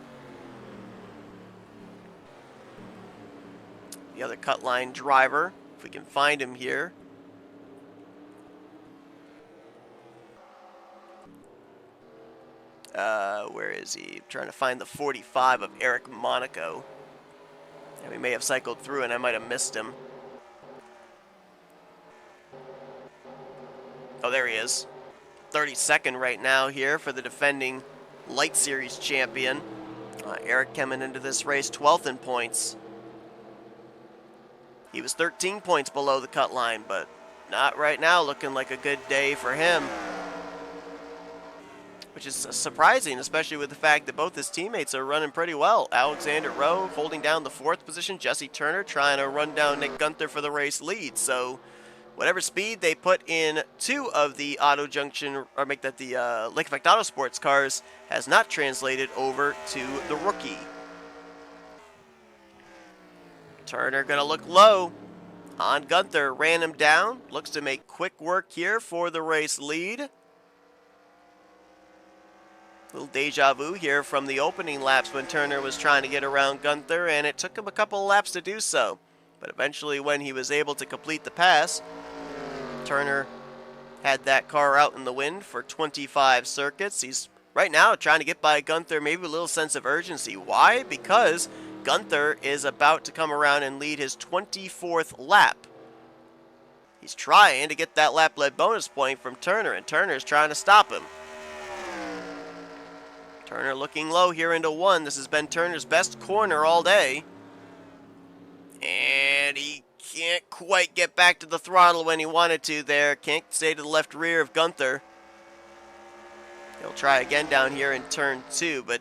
The other cut line driver, if we can find him here. Where is he? I'm trying to find the 45 of Eric Monaco. And we may have cycled through and I might have missed him. Oh, there he is. 32nd right now here for the defending Light Series champion. Eric coming into this race 12th in points. He was 13 points below the cut line, but not right now. Looking like a good day for him. Which is surprising, especially with the fact that both his teammates are running pretty well. Alexander Rowe holding down the 4th position. Jesse Turner trying to run down Nick Gunther for the race lead. So whatever speed they put in 2 of the Auto Junction, or make that the Lake Effect Autosports cars, has not translated over to the rookie. Turner gonna look low on Gunther, ran him down, looks to make quick work here for the race lead. Little deja vu here from the opening laps when Turner was trying to get around Gunther, and it took him a couple of laps to do so. But eventually when he was able to complete the pass, Turner had that car out in the wind for 25 circuits. He's right now trying to get by Gunther, maybe a little sense of urgency. Why? Because Gunther is about to come around and lead his 24th lap. He's trying to get that lap-led bonus point from Turner, and Turner's trying to stop him. Turner looking low here into 1. This has been Turner's best corner all day. And he can't quite get back to the throttle when he wanted to there. Can't stay to the left rear of Gunther. He'll try again down here in turn 2, but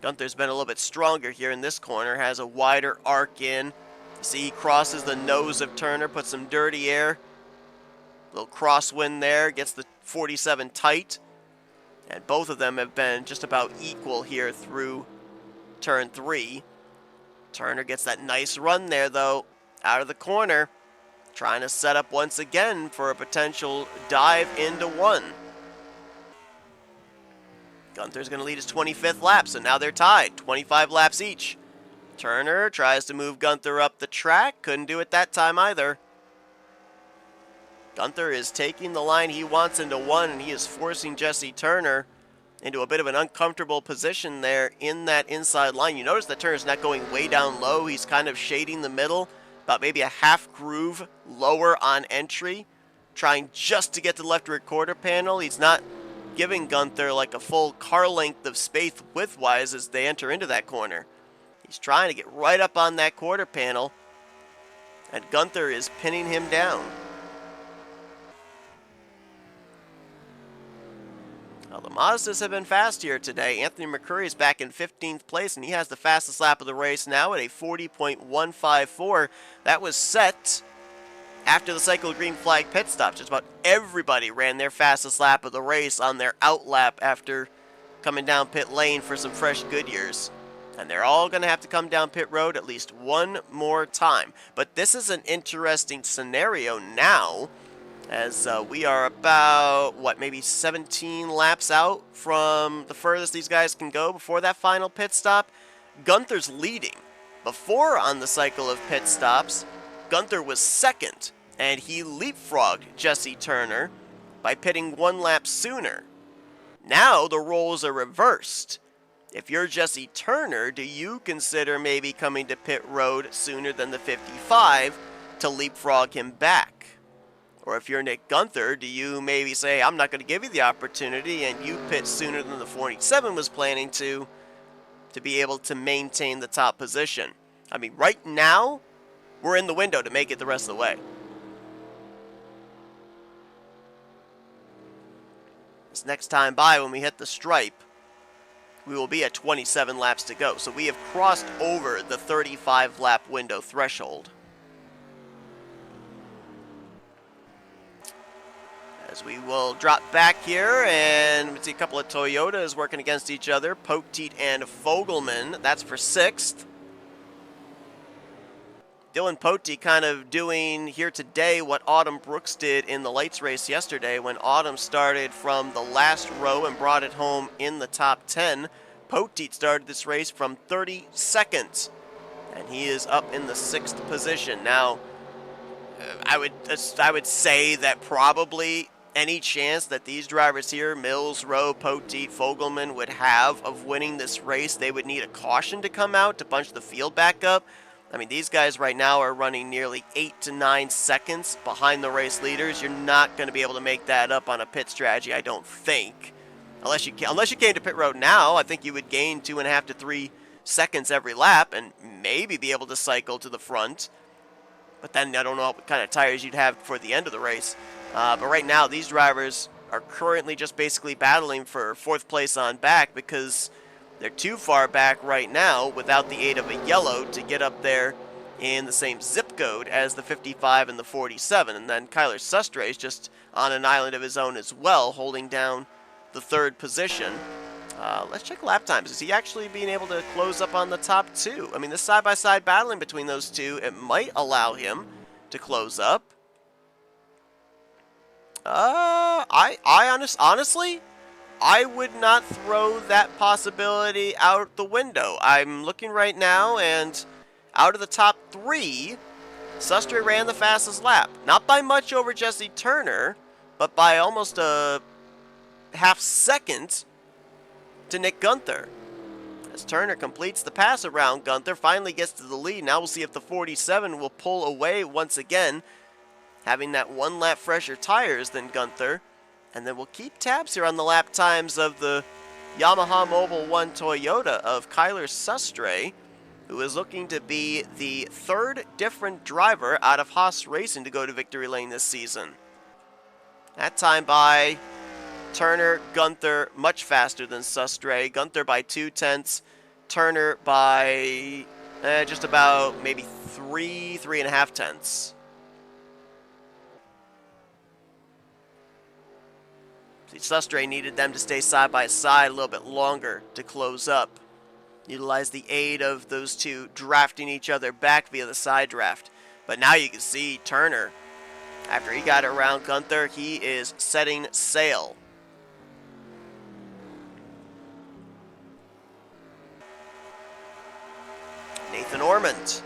Gunther's been a little bit stronger here in this corner. Has a wider arc in. You see he crosses the nose of Turner, puts some dirty air. Little crosswind there, gets the 47 tight. And both of them have been just about equal here through turn 3. Turner gets that nice run there, though, out of the corner. Trying to set up once again for a potential dive into 1. Gunther's going to lead his 25th lap, so now they're tied. 25 laps each. Turner tries to move Gunther up the track. Couldn't do it that time either. Gunther is taking the line he wants into 1, and he is forcing Jesse Turner into a bit of an uncomfortable position there in that inside line. You notice that Turner's not going way down low. He's kind of shading the middle, about maybe a half groove lower on entry, trying just to get to the left rear quarter panel. He's not giving Gunther like a full car length of space width-wise as they enter into that corner. He's trying to get right up on that quarter panel, and Gunther is pinning him down. Well, the Mazdas have been fast here today. Anthony McCurry is back in 15th place, and he has the fastest lap of the race now at a 40.154. That was set after the cycle green flag pit stop. Just about everybody ran their fastest lap of the race on their out lap after coming down pit lane for some fresh Goodyears. And they're all going to have to come down pit road at least one more time. But this is an interesting scenario now, as we are about, maybe 17 laps out from the furthest these guys can go before that final pit stop. Gunther's leading. Before on the cycle of pit stops, Gunther was second, and he leapfrogged Jesse Turner by pitting 1 lap sooner. Now the roles are reversed. If you're Jesse Turner, do you consider maybe coming to pit road sooner than the 55 to leapfrog him back? Or if you're Nick Gunther, do you maybe say, I'm not going to give you the opportunity, and you pit sooner than the 47 was planning to be able to maintain the top position? I mean, right now, we're in the window to make it the rest of the way. This next time by, when we hit the stripe, we will be at 27 laps to go. So we have crossed over the 35 lap window threshold. As we will drop back here, and we see a couple of Toyotas working against each other. Poteet and Fogelman, that's for 6th. Dylan Poteet kind of doing here today what Autumn Brooks did in the lights race yesterday when Autumn started from the last row and brought it home in the top 10. Poteet started this race from 32nd, and he is up in the 6th position. Now, I would say that probably any chance that these drivers here, Mills, Rowe, Poteet, Fogelman, would have of winning this race, they would need a caution to come out to bunch the field back up. I mean, these guys right now are running nearly 8 to 9 seconds behind the race leaders. You're not going to be able to make that up on a pit strategy, I don't think. Unless you came to pit road now, I think you would gain 2.5 to 3 seconds every lap and maybe be able to cycle to the front. But then I don't know what kind of tires you'd have for the end of the race. But right now, these drivers are currently just basically battling for 4th place on back because they're too far back right now without the aid of a yellow to get up there in the same zip code as the 55 and the 47. And then Kyler Sustre is just on an island of his own as well, holding down the third position. Let's check lap times. Is he actually being able to close up on the top two? I mean, this side-by-side battling between those two, it might allow him to close up. Honestly, I would not throw that possibility out the window. I'm looking right now, and out of the top three, Sustre ran the fastest lap. Not by much over Jesse Turner, but by almost a half second to Nick Gunther. As Turner completes the pass around Gunther, finally gets to the lead. Now we'll see if the 47 will pull away once again, having that one lap fresher tires than Gunther. And then we'll keep tabs here on the lap times of the Yamaha Mobil 1 Toyota of Kyler Sustre, who is looking to be the third different driver out of Haas Racing to go to victory lane this season. That time by Turner, Gunther much faster than Sustre. Gunther by 0.2, Turner by just about maybe 3.5 tenths. See, Sustre needed them to stay side by side a little bit longer to close up. Utilize the aid of those two drafting each other back via the side draft. But now you can see Turner, after he got around Gunther, he is setting sail. Nathan Ormond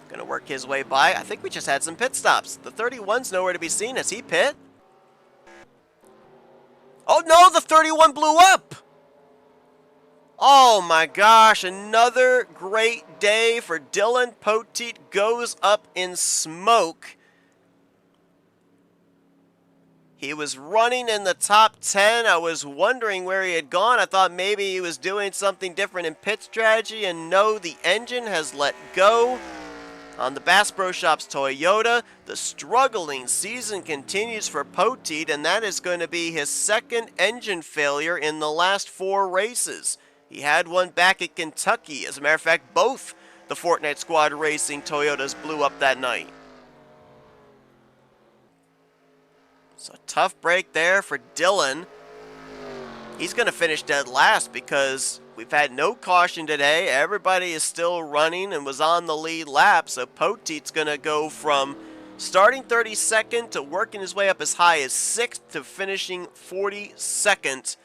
going to work his way by. I think we just had some pit stops. The 31's nowhere to be seen. Has he pit? Oh no, the 31 blew up! Oh my gosh, another great day for Dylan Poteet goes up in smoke. He was running in the top 10. I was wondering where he had gone. I thought maybe he was doing something different in pit strategy, and no, the engine has let go. On the Bass Pro Shops Toyota, the struggling season continues for Poteet, and that is going to be his second engine failure in the last 4 races. He had one back at Kentucky. As a matter of fact, both the Fortnite Squad Racing Toyotas blew up that night. So tough break there for Dylan. He's going to finish dead last because we've had no caution today. Everybody is still running and was on the lead lap. So Poteet's going to go from starting 32nd to working his way up as high as 6th to finishing 42nd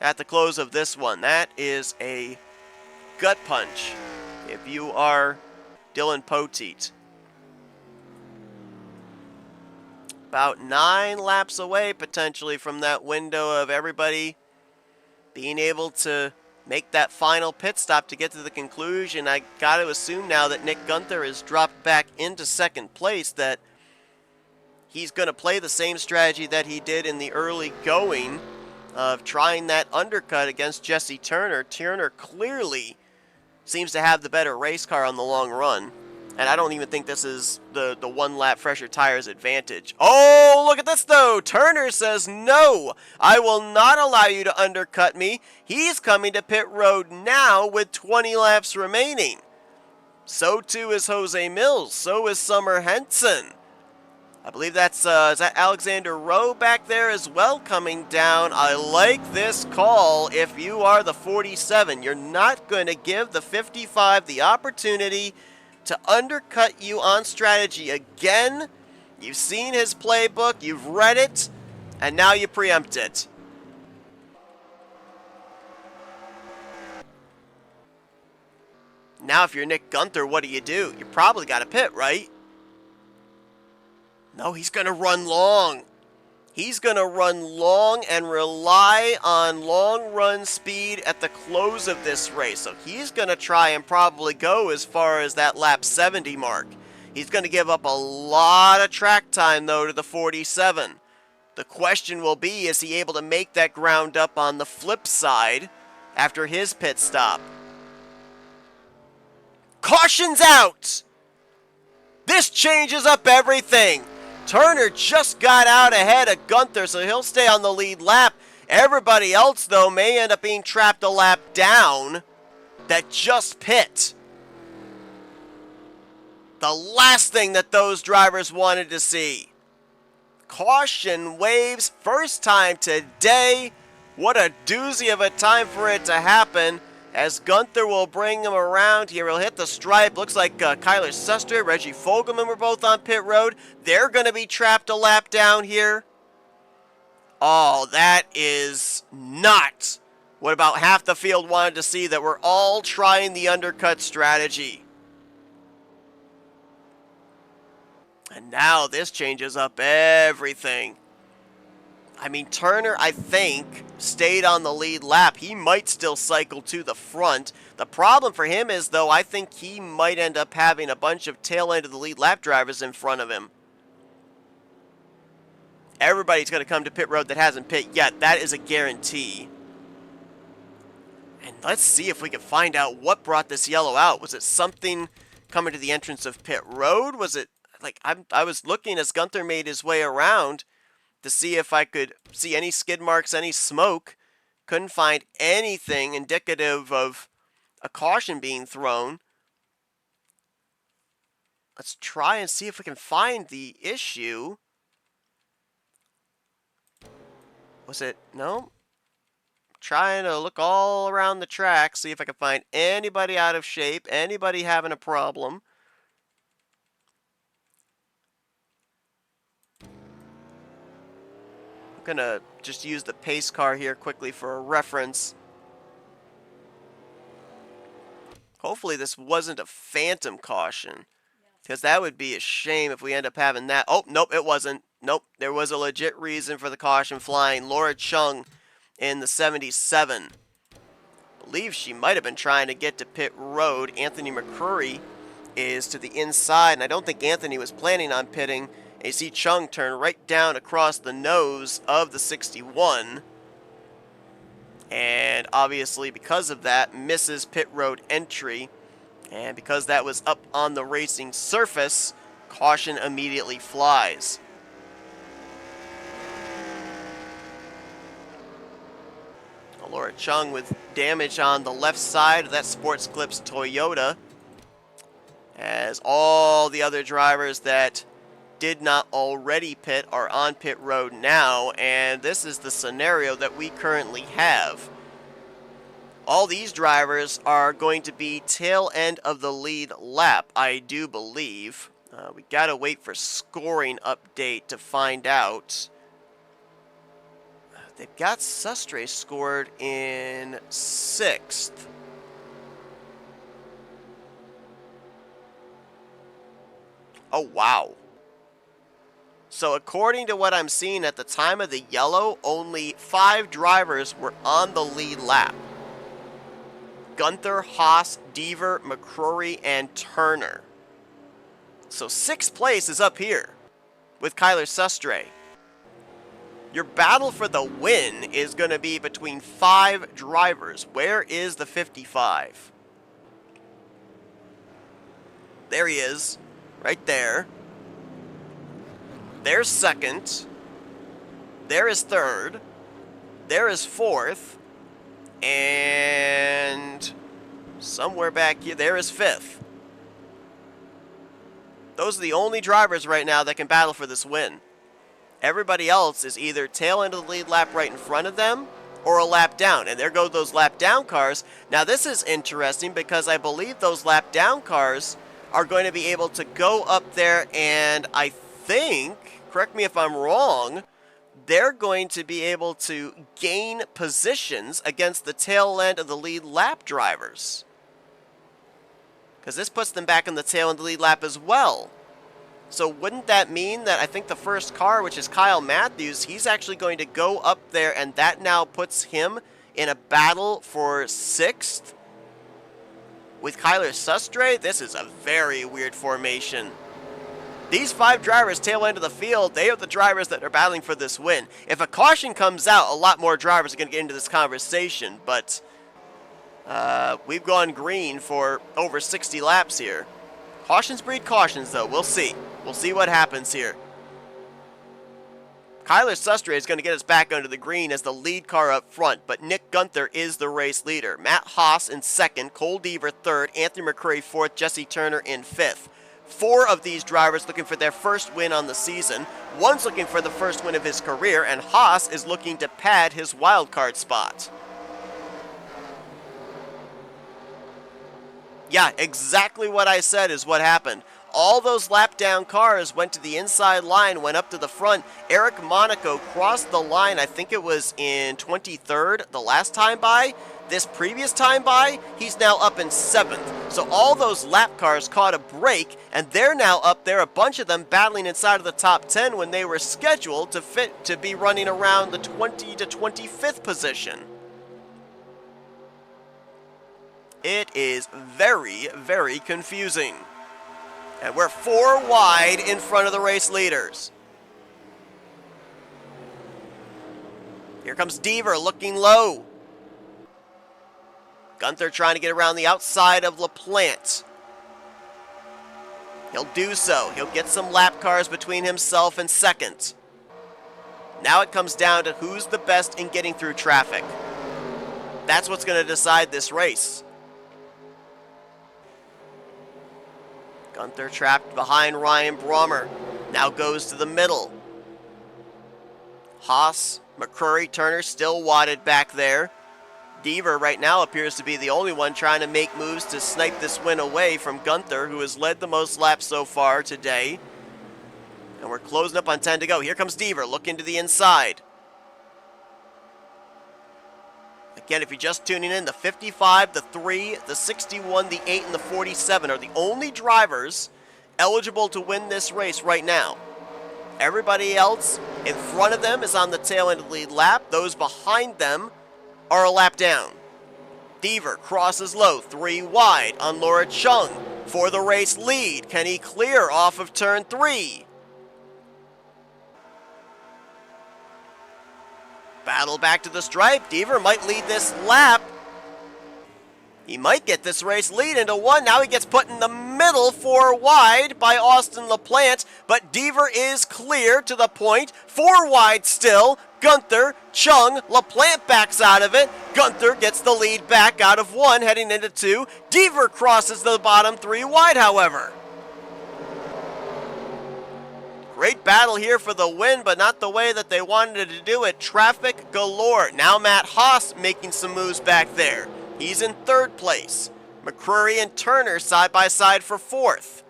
at the close of this one. That is a gut punch if you are Dylan Poteet. About 9 laps away potentially from that window of everybody being able to make that final pit stop to get to the conclusion. I got to assume now that Nick Gunther has dropped back into second place that he's going to play the same strategy that he did in the early going of trying that undercut against Jesse Turner. Turner clearly seems to have the better race car on the long run. And I don't even think this is the 1 lap fresher tires advantage. Oh, look at this though. Turner says, no, I will not allow you to undercut me. He's coming to pit road now with 20 laps remaining. So too is Jose Mills. So is Summer Henson. I believe that's, is that Alexander Rowe back there as well coming down? I like this call. If you are the 47, you're not going to give the 55 the opportunity to undercut you on strategy again. You've seen his playbook, you've read it, and now you preempt it. Now if you're Nick Gunther, what do? You probably got to pit, right? No, he's going to run long. He's going to run long and rely on long run speed at the close of this race. So he's going to try and probably go as far as that lap 70 mark. He's going to give up a lot of track time, though, to the 47. The question will be, is he able to make that ground up on the flip side after his pit stop? Caution's out! This changes up everything. Turner just got out ahead of Gunther, so he'll stay on the lead lap. Everybody else, though, may end up being trapped a lap down. that just pit. The last thing that those drivers wanted to see. Caution waves, first time today. What a doozy of a time for it to happen, as Gunther will bring him around here. He'll hit the stripe. Looks like Kyler Sustre, Reggie Fogelman were both on pit road. They're going to be trapped a lap down here. Oh, that is not what about half the field wanted to see, that we're all trying the undercut strategy. And now this changes up everything. I mean, Turner, I think, stayed on the lead lap. He might still cycle to the front. The problem for him is, though, I think he might end up having a bunch of tail end of the lead lap drivers in front of him. Everybody's going to come to pit road that hasn't pit yet. That is a guarantee. And let's see if we can find out what brought this yellow out. Was it something coming to the entrance of pit road? Was it, like, I was looking as Gunther made his way around to see if I could see any skid marks, any smoke. Couldn't find anything indicative of a caution being thrown. Let's try and see if we can find the issue. Was it? No? Trying to look all around the track, see if I can find anybody out of shape, anybody having a problem. I'm gonna just use the pace car here quickly for a reference. Hopefully this wasn't a phantom caution, because that would be a shame if we end up having that. Oh, nope, it wasn't. Nope, there was a legit reason for the caution flying. Laura Chung in the 77. I believe she might have been trying to get to pit road. Anthony McCrory is to the inside, and I don't think Anthony was planning on pitting. And you see Chung turn right down across the nose of the 61. And obviously because of that, misses pit road entry. And because that was up on the racing surface, caution immediately flies. Laura Chung with damage on the left side of that Sports Clips Toyota, as all the other drivers that did not already pit are on pit road now, and this is the scenario that we currently have. All these drivers are going to be tail end of the lead lap, I do believe. We gotta wait for scoring update to find out. They've got Sustre scored in 6th. Oh, wow. So according to what I'm seeing at the time of the yellow, only 5 drivers were on the lead lap. Gunther, Haas, Deaver, McCrory, and Turner. So 6th place is up here with Kyler Sustre. Your battle for the win is going to be between 5 drivers. Where is the 55? There he is, right there. There's 2nd. There is 3rd. There is 4th. And somewhere back here, there is 5th. Those are the only drivers right now that can battle for this win. Everybody else is either tail end of the lead lap right in front of them or a lap down. And there go those lap down cars. Now this is interesting because I believe those lap down cars are going to be able to go up there, and I think, correct me if I'm wrong, they're going to be able to gain positions against the tail end of the lead lap drivers. Because this puts them back in the tail end of the lead lap as well. So wouldn't that mean that I think the first car, which is Kyle Matthews, he's actually going to go up there, and that now puts him in a battle for 6th? With Kyler Sustre, this is a very weird formation. These 5 drivers tail end of the field, they are the drivers that are battling for this win. If a caution comes out, a lot more drivers are going to get into this conversation, but we've gone green for over 60 laps here. Cautions breed cautions, though. We'll see. We'll see what happens here. Kyler Sustre is going to get us back under the green as the lead car up front, but Nick Gunther is the race leader. Matt Haas in second, Cole Deaver third, Anthony McCurry fourth, Jesse Turner in fifth. 4 of these drivers looking for their first win on the season. One's looking for the first win of his career, and Haas is looking to pad his wildcard spot. Yeah, exactly what I said is what happened. All those lap-down cars went to the inside line, went up to the front. Eric Monaco crossed the line, I think it was in 23rd the last time by. This previous time by, he's now up in 7th. So all those lap cars caught a break, and they're now up there, a bunch of them battling inside of the top 10 when they were scheduled to be running around the 20 to 25th position. It is very, very confusing. And we're 4 wide in front of the race leaders. Here comes Deaver looking low. Gunther trying to get around the outside of LaPlante. He'll do so. He'll get some lap cars between himself and second. Now it comes down to who's the best in getting through traffic. That's what's going to decide this race. Gunther trapped behind Ryan Brommer. Now goes to the middle. Haas, McCurry, Turner still wadded back there. Deaver right now appears to be the only one trying to make moves to snipe this win away from Gunther, who has led the most laps so far today. And we're closing up on 10 to go. Here comes Deaver, looking to the inside. Again, if you're just tuning in, the 55, the 3, the 61, the 8, and the 47 are the only drivers eligible to win this race right now. Everybody else in front of them is on the tail end of the lead lap. Those behind them are a lap down. Deaver crosses low, 3 wide on Laura Chung for the race lead. Can he clear off of turn 3? Battle back to the stripe. Deaver might lead this lap. He might get this race lead into 1. Now he gets put in the middle, 4 wide by Austin LaPlante, but Deaver is clear to the point. 4 wide still. Gunther, Chung, LaPlante backs out of it. Gunther gets the lead back out of 1, heading into 2. Deaver crosses the bottom 3 wide, however. Great battle here for the win, but not the way that they wanted to do it. Traffic galore. Now Matt Haas making some moves back there. He's in 3rd place. McCurry and Turner side by side for 4th.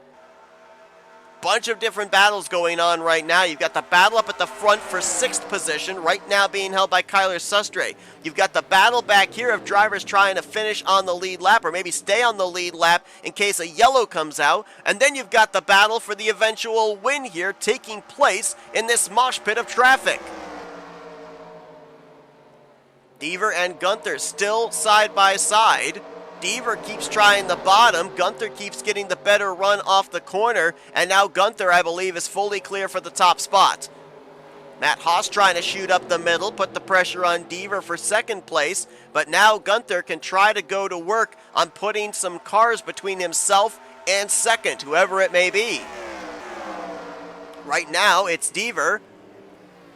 Bunch of different battles going on right now. You've got the battle up at the front for 6th position, right now being held by Kyler Sustre. You've got the battle back here of drivers trying to finish on the lead lap or maybe stay on the lead lap in case a yellow comes out. And then you've got the battle for the eventual win here taking place in this mosh pit of traffic. Deaver and Gunther still side by side. Deaver keeps trying the bottom. Gunther keeps getting the better run off the corner. And now Gunther, I believe, is fully clear for the top spot. Matt Haas trying to shoot up the middle, put the pressure on Deaver for 2nd place. But now Gunther can try to go to work on putting some cars between himself and 2nd, whoever it may be. Right now, it's Deaver.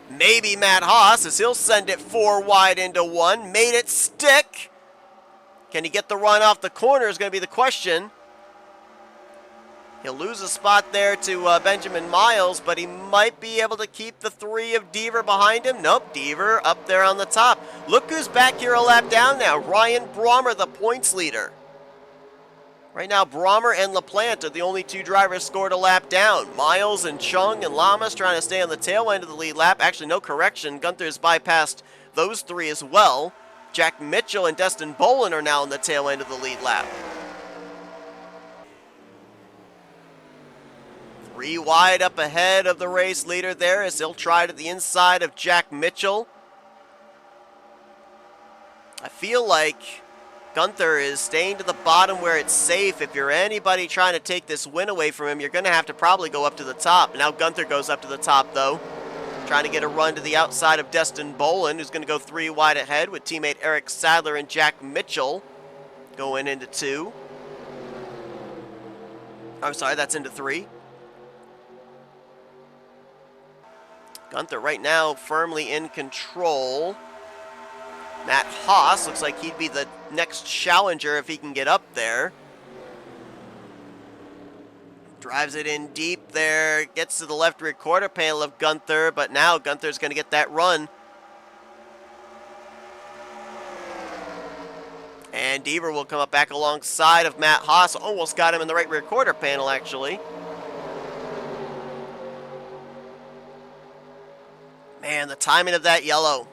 Maybe Matt Haas, as he'll send it 4 wide into 1. Made it stick. Can he get the run off the corner is going to be the question. He'll lose a spot there to Benjamin Miles, but he might be able to keep the 3 of Deaver behind him. Nope, Deaver up there on the top. Look who's back here a lap down now. Ryan Brommer, the points leader. Right now, Brommer and LaPlante are the only 2 drivers scored a lap down. Miles and Chung and Lamas trying to stay on the tail end of the lead lap. Actually, no correction. Gunther's bypassed those 3 as well. Jack Mitchell and Destin Bolin are now on the tail end of the lead lap. 3 wide up ahead of the race leader there as he'll try to the inside of Jack Mitchell. I feel like Gunther is staying to the bottom where it's safe. If you're anybody trying to take this win away from him, you're going to have to probably go up to the top. Now Gunther goes up to the top, though. Trying to get a run to the outside of Destin Bolin, who's going to go 3 wide ahead with teammate Eric Sadler and Jack Mitchell going into 2. I'm sorry, that's into 3. Gunther right now firmly in control. Matt Haas looks like he'd be the next challenger if he can get up there. Drives it in deep there, gets to the left rear quarter panel of Gunther, but now Gunther's going to get that run. And Deaver will come up back alongside of Matt Haas. Almost got him in the right rear quarter panel, actually. Man, the timing of that yellow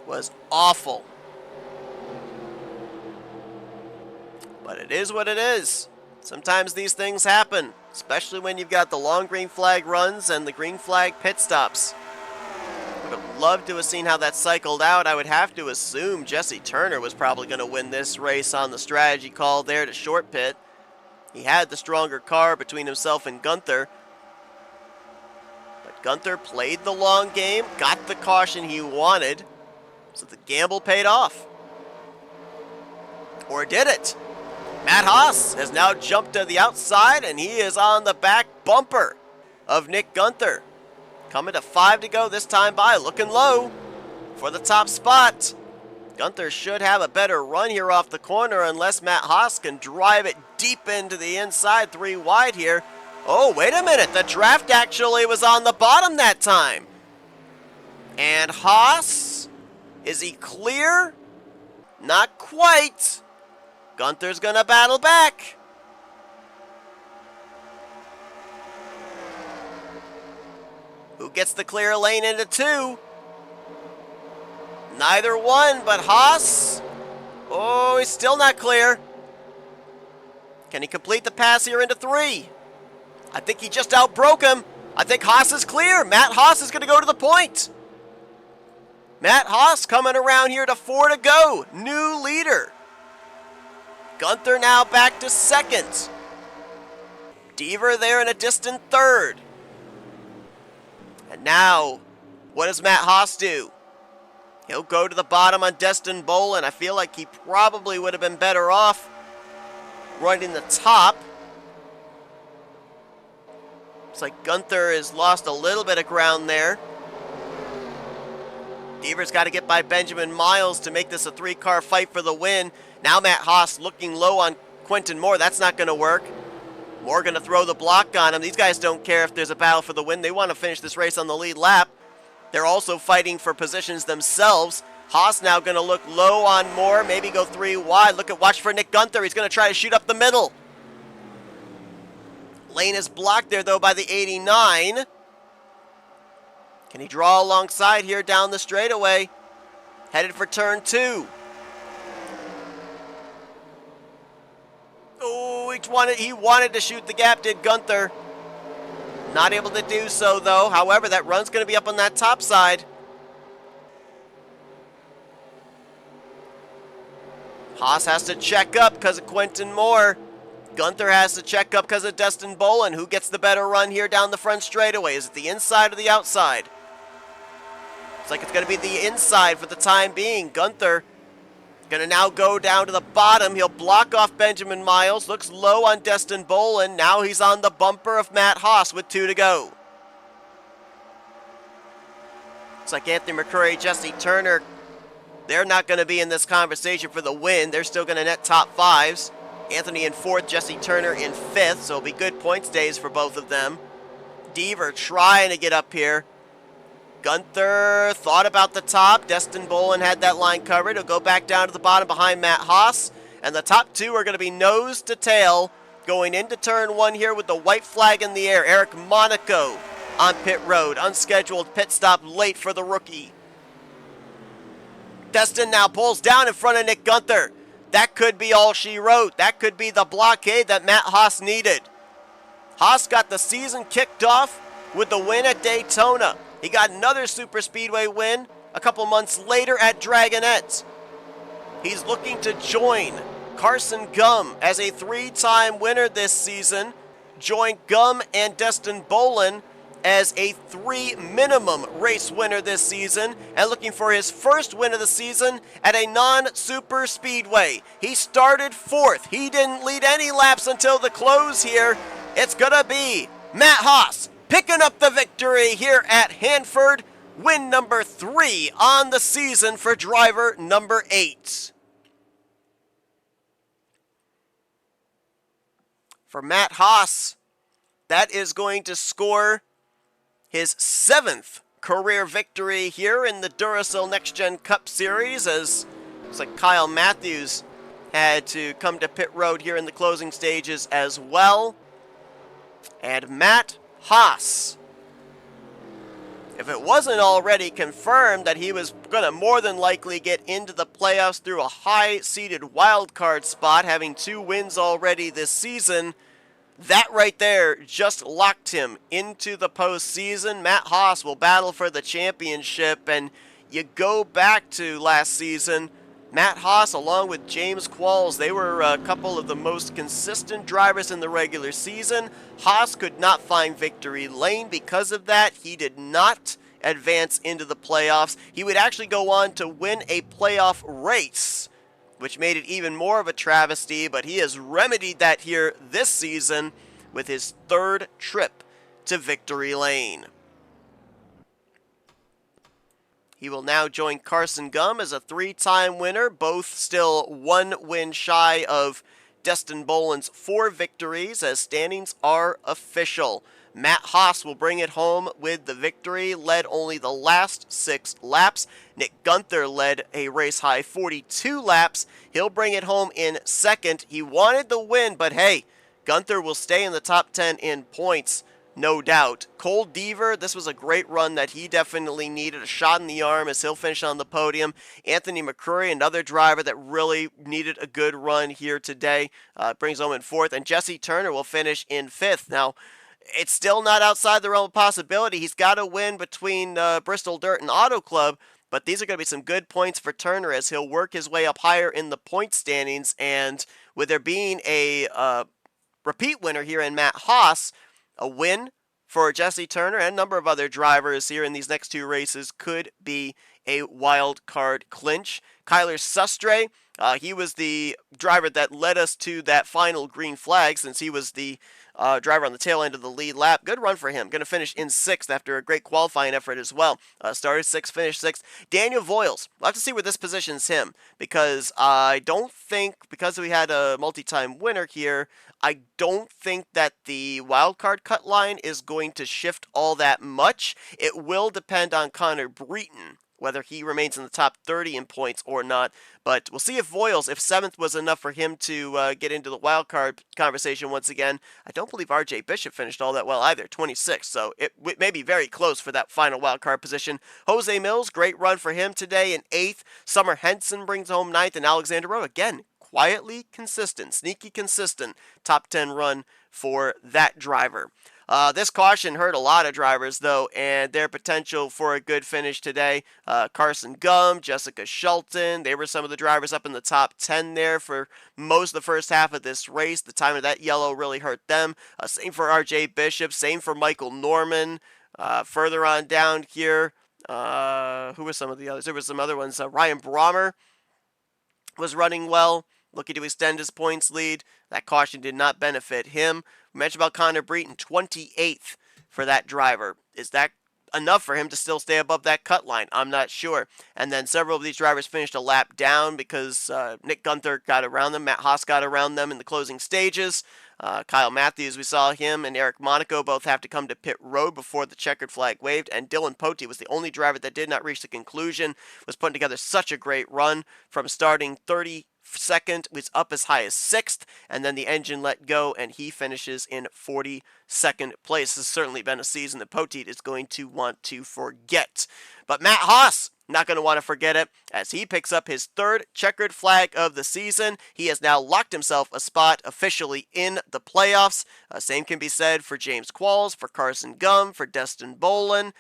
was awful. But it is what it is. Sometimes these things happen, especially when you've got the long green flag runs and the green flag pit stops. Would have loved to have seen how that cycled out. I would have to assume Jesse Turner was probably going to win this race on the strategy call there to short pit. He had the stronger car between himself and Gunther. But Gunther played the long game, got the caution he wanted, so the gamble paid off. Or did it? Matt Haas has now jumped to the outside, and he is on the back bumper of Nick Gunther. Coming to 5 to go this time by, looking low for the top spot. Gunther should have a better run here off the corner unless Matt Haas can drive it deep into the inside 3 wide here. Oh, wait a minute. The draft actually was on the bottom that time. And Haas, is he clear? Not quite. Gunther's gonna battle back. Who gets the clear lane into 2? Neither one, but Haas. Oh, he's still not clear. Can he complete the pass here into 3? I think he just outbroke him. I think Haas is clear. Matt Haas is gonna go to the point. Matt Haas coming around here to 4 to go. New leader. Gunther now back to 2nd. Deaver there in a distant 3rd. And now, what does Matt Haas do? He'll go to the bottom on Destin Bolin. I feel like he probably would have been better off running the top. Looks like Gunther has lost a little bit of ground there. Deaver's got to get by Benjamin Miles to make this a 3-car fight for the win. Now Matt Haas looking low on Quentin Moore. That's not going to work. Moore going to throw the block on him. These guys don't care if there's a battle for the win. They want to finish this race on the lead lap. They're also fighting for positions themselves. Haas now going to look low on Moore. Maybe go 3 wide. Watch for Nick Gunther. He's going to try to shoot up the middle. Lane is blocked there, though, by the 89. Can he draw alongside here down the straightaway? Headed for turn 2. Oh, he wanted to shoot the gap, did Gunther. Not able to do so, though. However, that run's going to be up on that top side. Haas has to check up because of Quentin Moore. Gunther has to check up because of Destin Bolin. Who gets the better run here down the front straightaway? Is it the inside or the outside? Looks like it's going to be the inside for the time being. Gunther going to now go down to the bottom. He'll block off Benjamin Miles. Looks low on Destin Bolin. Now he's on the bumper of Matt Haas with 2 to go. Looks like Anthony McCurry, Jesse Turner, they're not going to be in this conversation for the win. They're still going to net top 5s. Anthony in 4th, Jesse Turner in 5th, so it'll be good points days for both of them. Deaver trying to get up here. Gunther thought about the top. Destin Bolin had that line covered. He'll go back down to the bottom behind Matt Haas. And the top 2 are going to be nose to tail going into turn 1 here with the white flag in the air. Eric Monaco on pit road. Unscheduled pit stop late for the rookie. Destin now pulls down in front of Nick Gunther. That could be all she wrote. That could be the blockade that Matt Haas needed. Haas got the season kicked off with the win at Daytona. He got another super speedway win a couple months later at Dragonette. He's looking to join Carson Gum as a 3-time winner this season. Join Gum and Destin Bolin as a 3 minimum race winner this season, and looking for his first win of the season at a non-super speedway. He started 4th. He didn't lead any laps until the close here. It's gonna be Matt Haas picking up the victory here at Hanford. Win number 3 on the season for driver number 8. For Matt Haas, that is going to score his 7th career victory here in the Duracell Next Gen Cup Series, as looks like Kyle Matthews had to come to pit road here in the closing stages as well. And Matt Haas, if it wasn't already confirmed that he was going to more than likely get into the playoffs through a high-seeded wildcard spot, having 2 wins already this season, that right there just locked him into the postseason. Matt Haas will battle for the championship, and you go back to last season, Matt Haas along with James Qualls, they were a couple of the most consistent drivers in the regular season. Haas could not find victory lane because of that. He did not advance into the playoffs. He would actually go on to win a playoff race, which made it even more of a travesty, but he has remedied that here this season with his 3rd trip to victory lane. He will now join Carson Gum as a 3-time winner, both still 1 win shy of Destin Boland's 4 victories as standings are official. Matt Haas will bring it home with the victory, led only the last 6 laps. Nick Gunther led a race-high 42 laps. He'll bring it home in 2nd. He wanted the win, but hey, Gunther will stay in the top 10 in points, no doubt. Cole Deaver, this was a great run that he definitely needed, a shot in the arm as he'll finish on the podium. Anthony McCurry, another driver that really needed a good run here today, brings home in 4th. And Jesse Turner will finish in 5th. Now, it's still not outside the realm of possibility. He's got to win between Bristol Dirt and Auto Club, but these are going to be some good points for Turner as he'll work his way up higher in the point standings. And with there being a repeat winner here in Matt Haas, a win for Jesse Turner and a number of other drivers here in these next 2 races could be a wild card clinch. Kyler Sustre, he was the driver that led us to that final green flag, since he was the driver on the tail end of the lead lap. Good run for him. Going to finish in 6th after a great qualifying effort as well. Started 6th, finished 6th. Daniel Voiles, we'll have to see where this positions him, because I don't think, because we had a multi-time winner here, I don't think that the wildcard cut line is going to shift all that much. It will depend on Connor Breton, whether he remains in the top 30 in points or not. But we'll see if Voiles, if 7th was enough for him to get into the wildcard conversation once again. I don't believe RJ Bishop finished all that well either, 26th, so it may be very close for that final wildcard position. Jose Mills, great run for him today in 8th. Summer Henson brings home 9th, and Alexander Rowe, again, quietly consistent, sneaky consistent, top 10 run for that driver. This caution hurt a lot of drivers, though, and their potential for a good finish today. Carson Gum, Jessica Shelton, they were some of the drivers up in the top 10 there for most of the first half of this race. The time of that yellow really hurt them. Same for RJ Bishop, same for Michael Norman. Further on down here, who were some of the others? There were some other ones. Ryan Brommer was running well, looking to extend his points lead. That caution did not benefit him. We mentioned about Connor Breton, 28th for that driver. Is that enough for him to still stay above that cut line? I'm not sure. And then several of these drivers finished a lap down because Nick Gunther got around them. Matt Haas got around them in the closing stages. Kyle Matthews, we saw him, and Eric Monaco both have to come to pit road before the checkered flag waved. And Dylan Pote was the only driver that did not reach the conclusion, was putting together such a great run from starting 32nd, was up as high as 6th, and then the engine let go, and he finishes in 42nd place. This has certainly been a season that Poteet is going to want to forget. But Matt Haas, not going to want to forget it, as he picks up his 3rd checkered flag of the season. He has now locked himself a spot officially in the playoffs. Same can be said for James Qualls, for Carson Gum, for Destin Boland.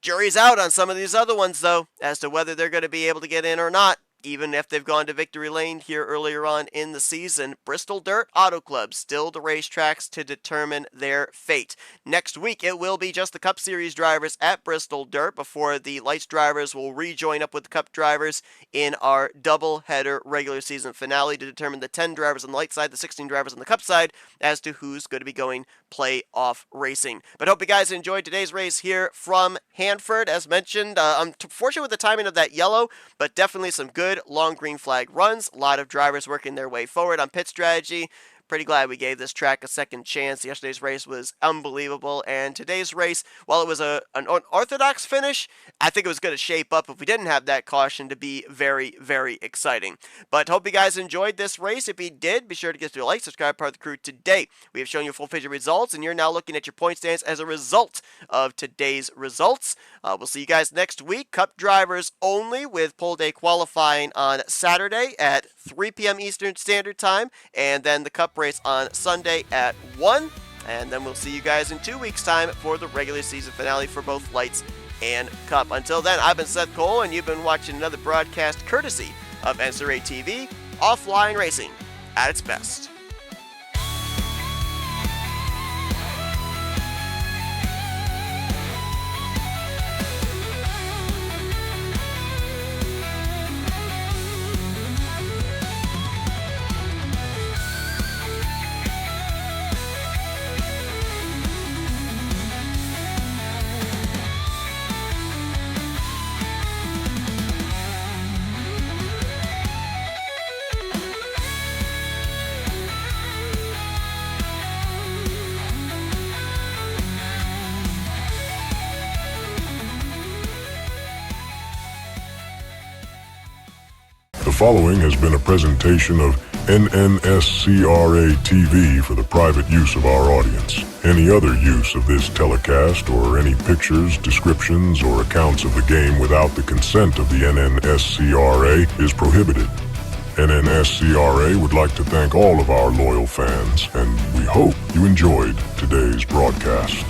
Jury's out on some of these other ones, though, as to whether they're going to be able to get in or not. even if they've gone to victory lane here earlier on in the season, Bristol Dirt Auto Club still the racetracks to determine their fate. Next week, it will be just the Cup Series drivers at Bristol Dirt before the Lights drivers will rejoin up with the Cup drivers in our double-header regular season finale to determine the 10 drivers on the Light side, the 16 drivers on the Cup side, as to who's going to be going playoff racing. But hope you guys enjoyed today's race here from Hanford. As mentioned, I'm fortunate with the timing of that yellow, but definitely some good long green flag runs. A lot of drivers working their way forward on pit strategy. Pretty glad we gave this track a second chance. Yesterday's race was unbelievable, and today's race, while it was an unorthodox finish, I think it was going to shape up, if we didn't have that caution, to be very, very exciting. But hope you guys enjoyed this race. If you did, be sure to give us a like, subscribe, part of the crew today. We have shown you full picture results, and you're now looking at your point stands as a result of today's results. We'll see you guys next week. Cup drivers only, with pole day qualifying on Saturday at 3 p.m. Eastern Standard Time, and then the Cup race on Sunday at 1. And then we'll see you guys in 2 weeks' time for the regular season finale for both Lights and Cup. Until then, I've been Seth Cole, and you've been watching another broadcast courtesy of NNSCRA TV, Offline Racing at its best. The following has been a presentation of NNSCRA TV for the private use of our audience. Any other use of this telecast or any pictures, descriptions, or accounts of the game without the consent of the NNSCRA is prohibited. NNSCRA would like to thank all of our loyal fans, and we hope you enjoyed today's broadcast.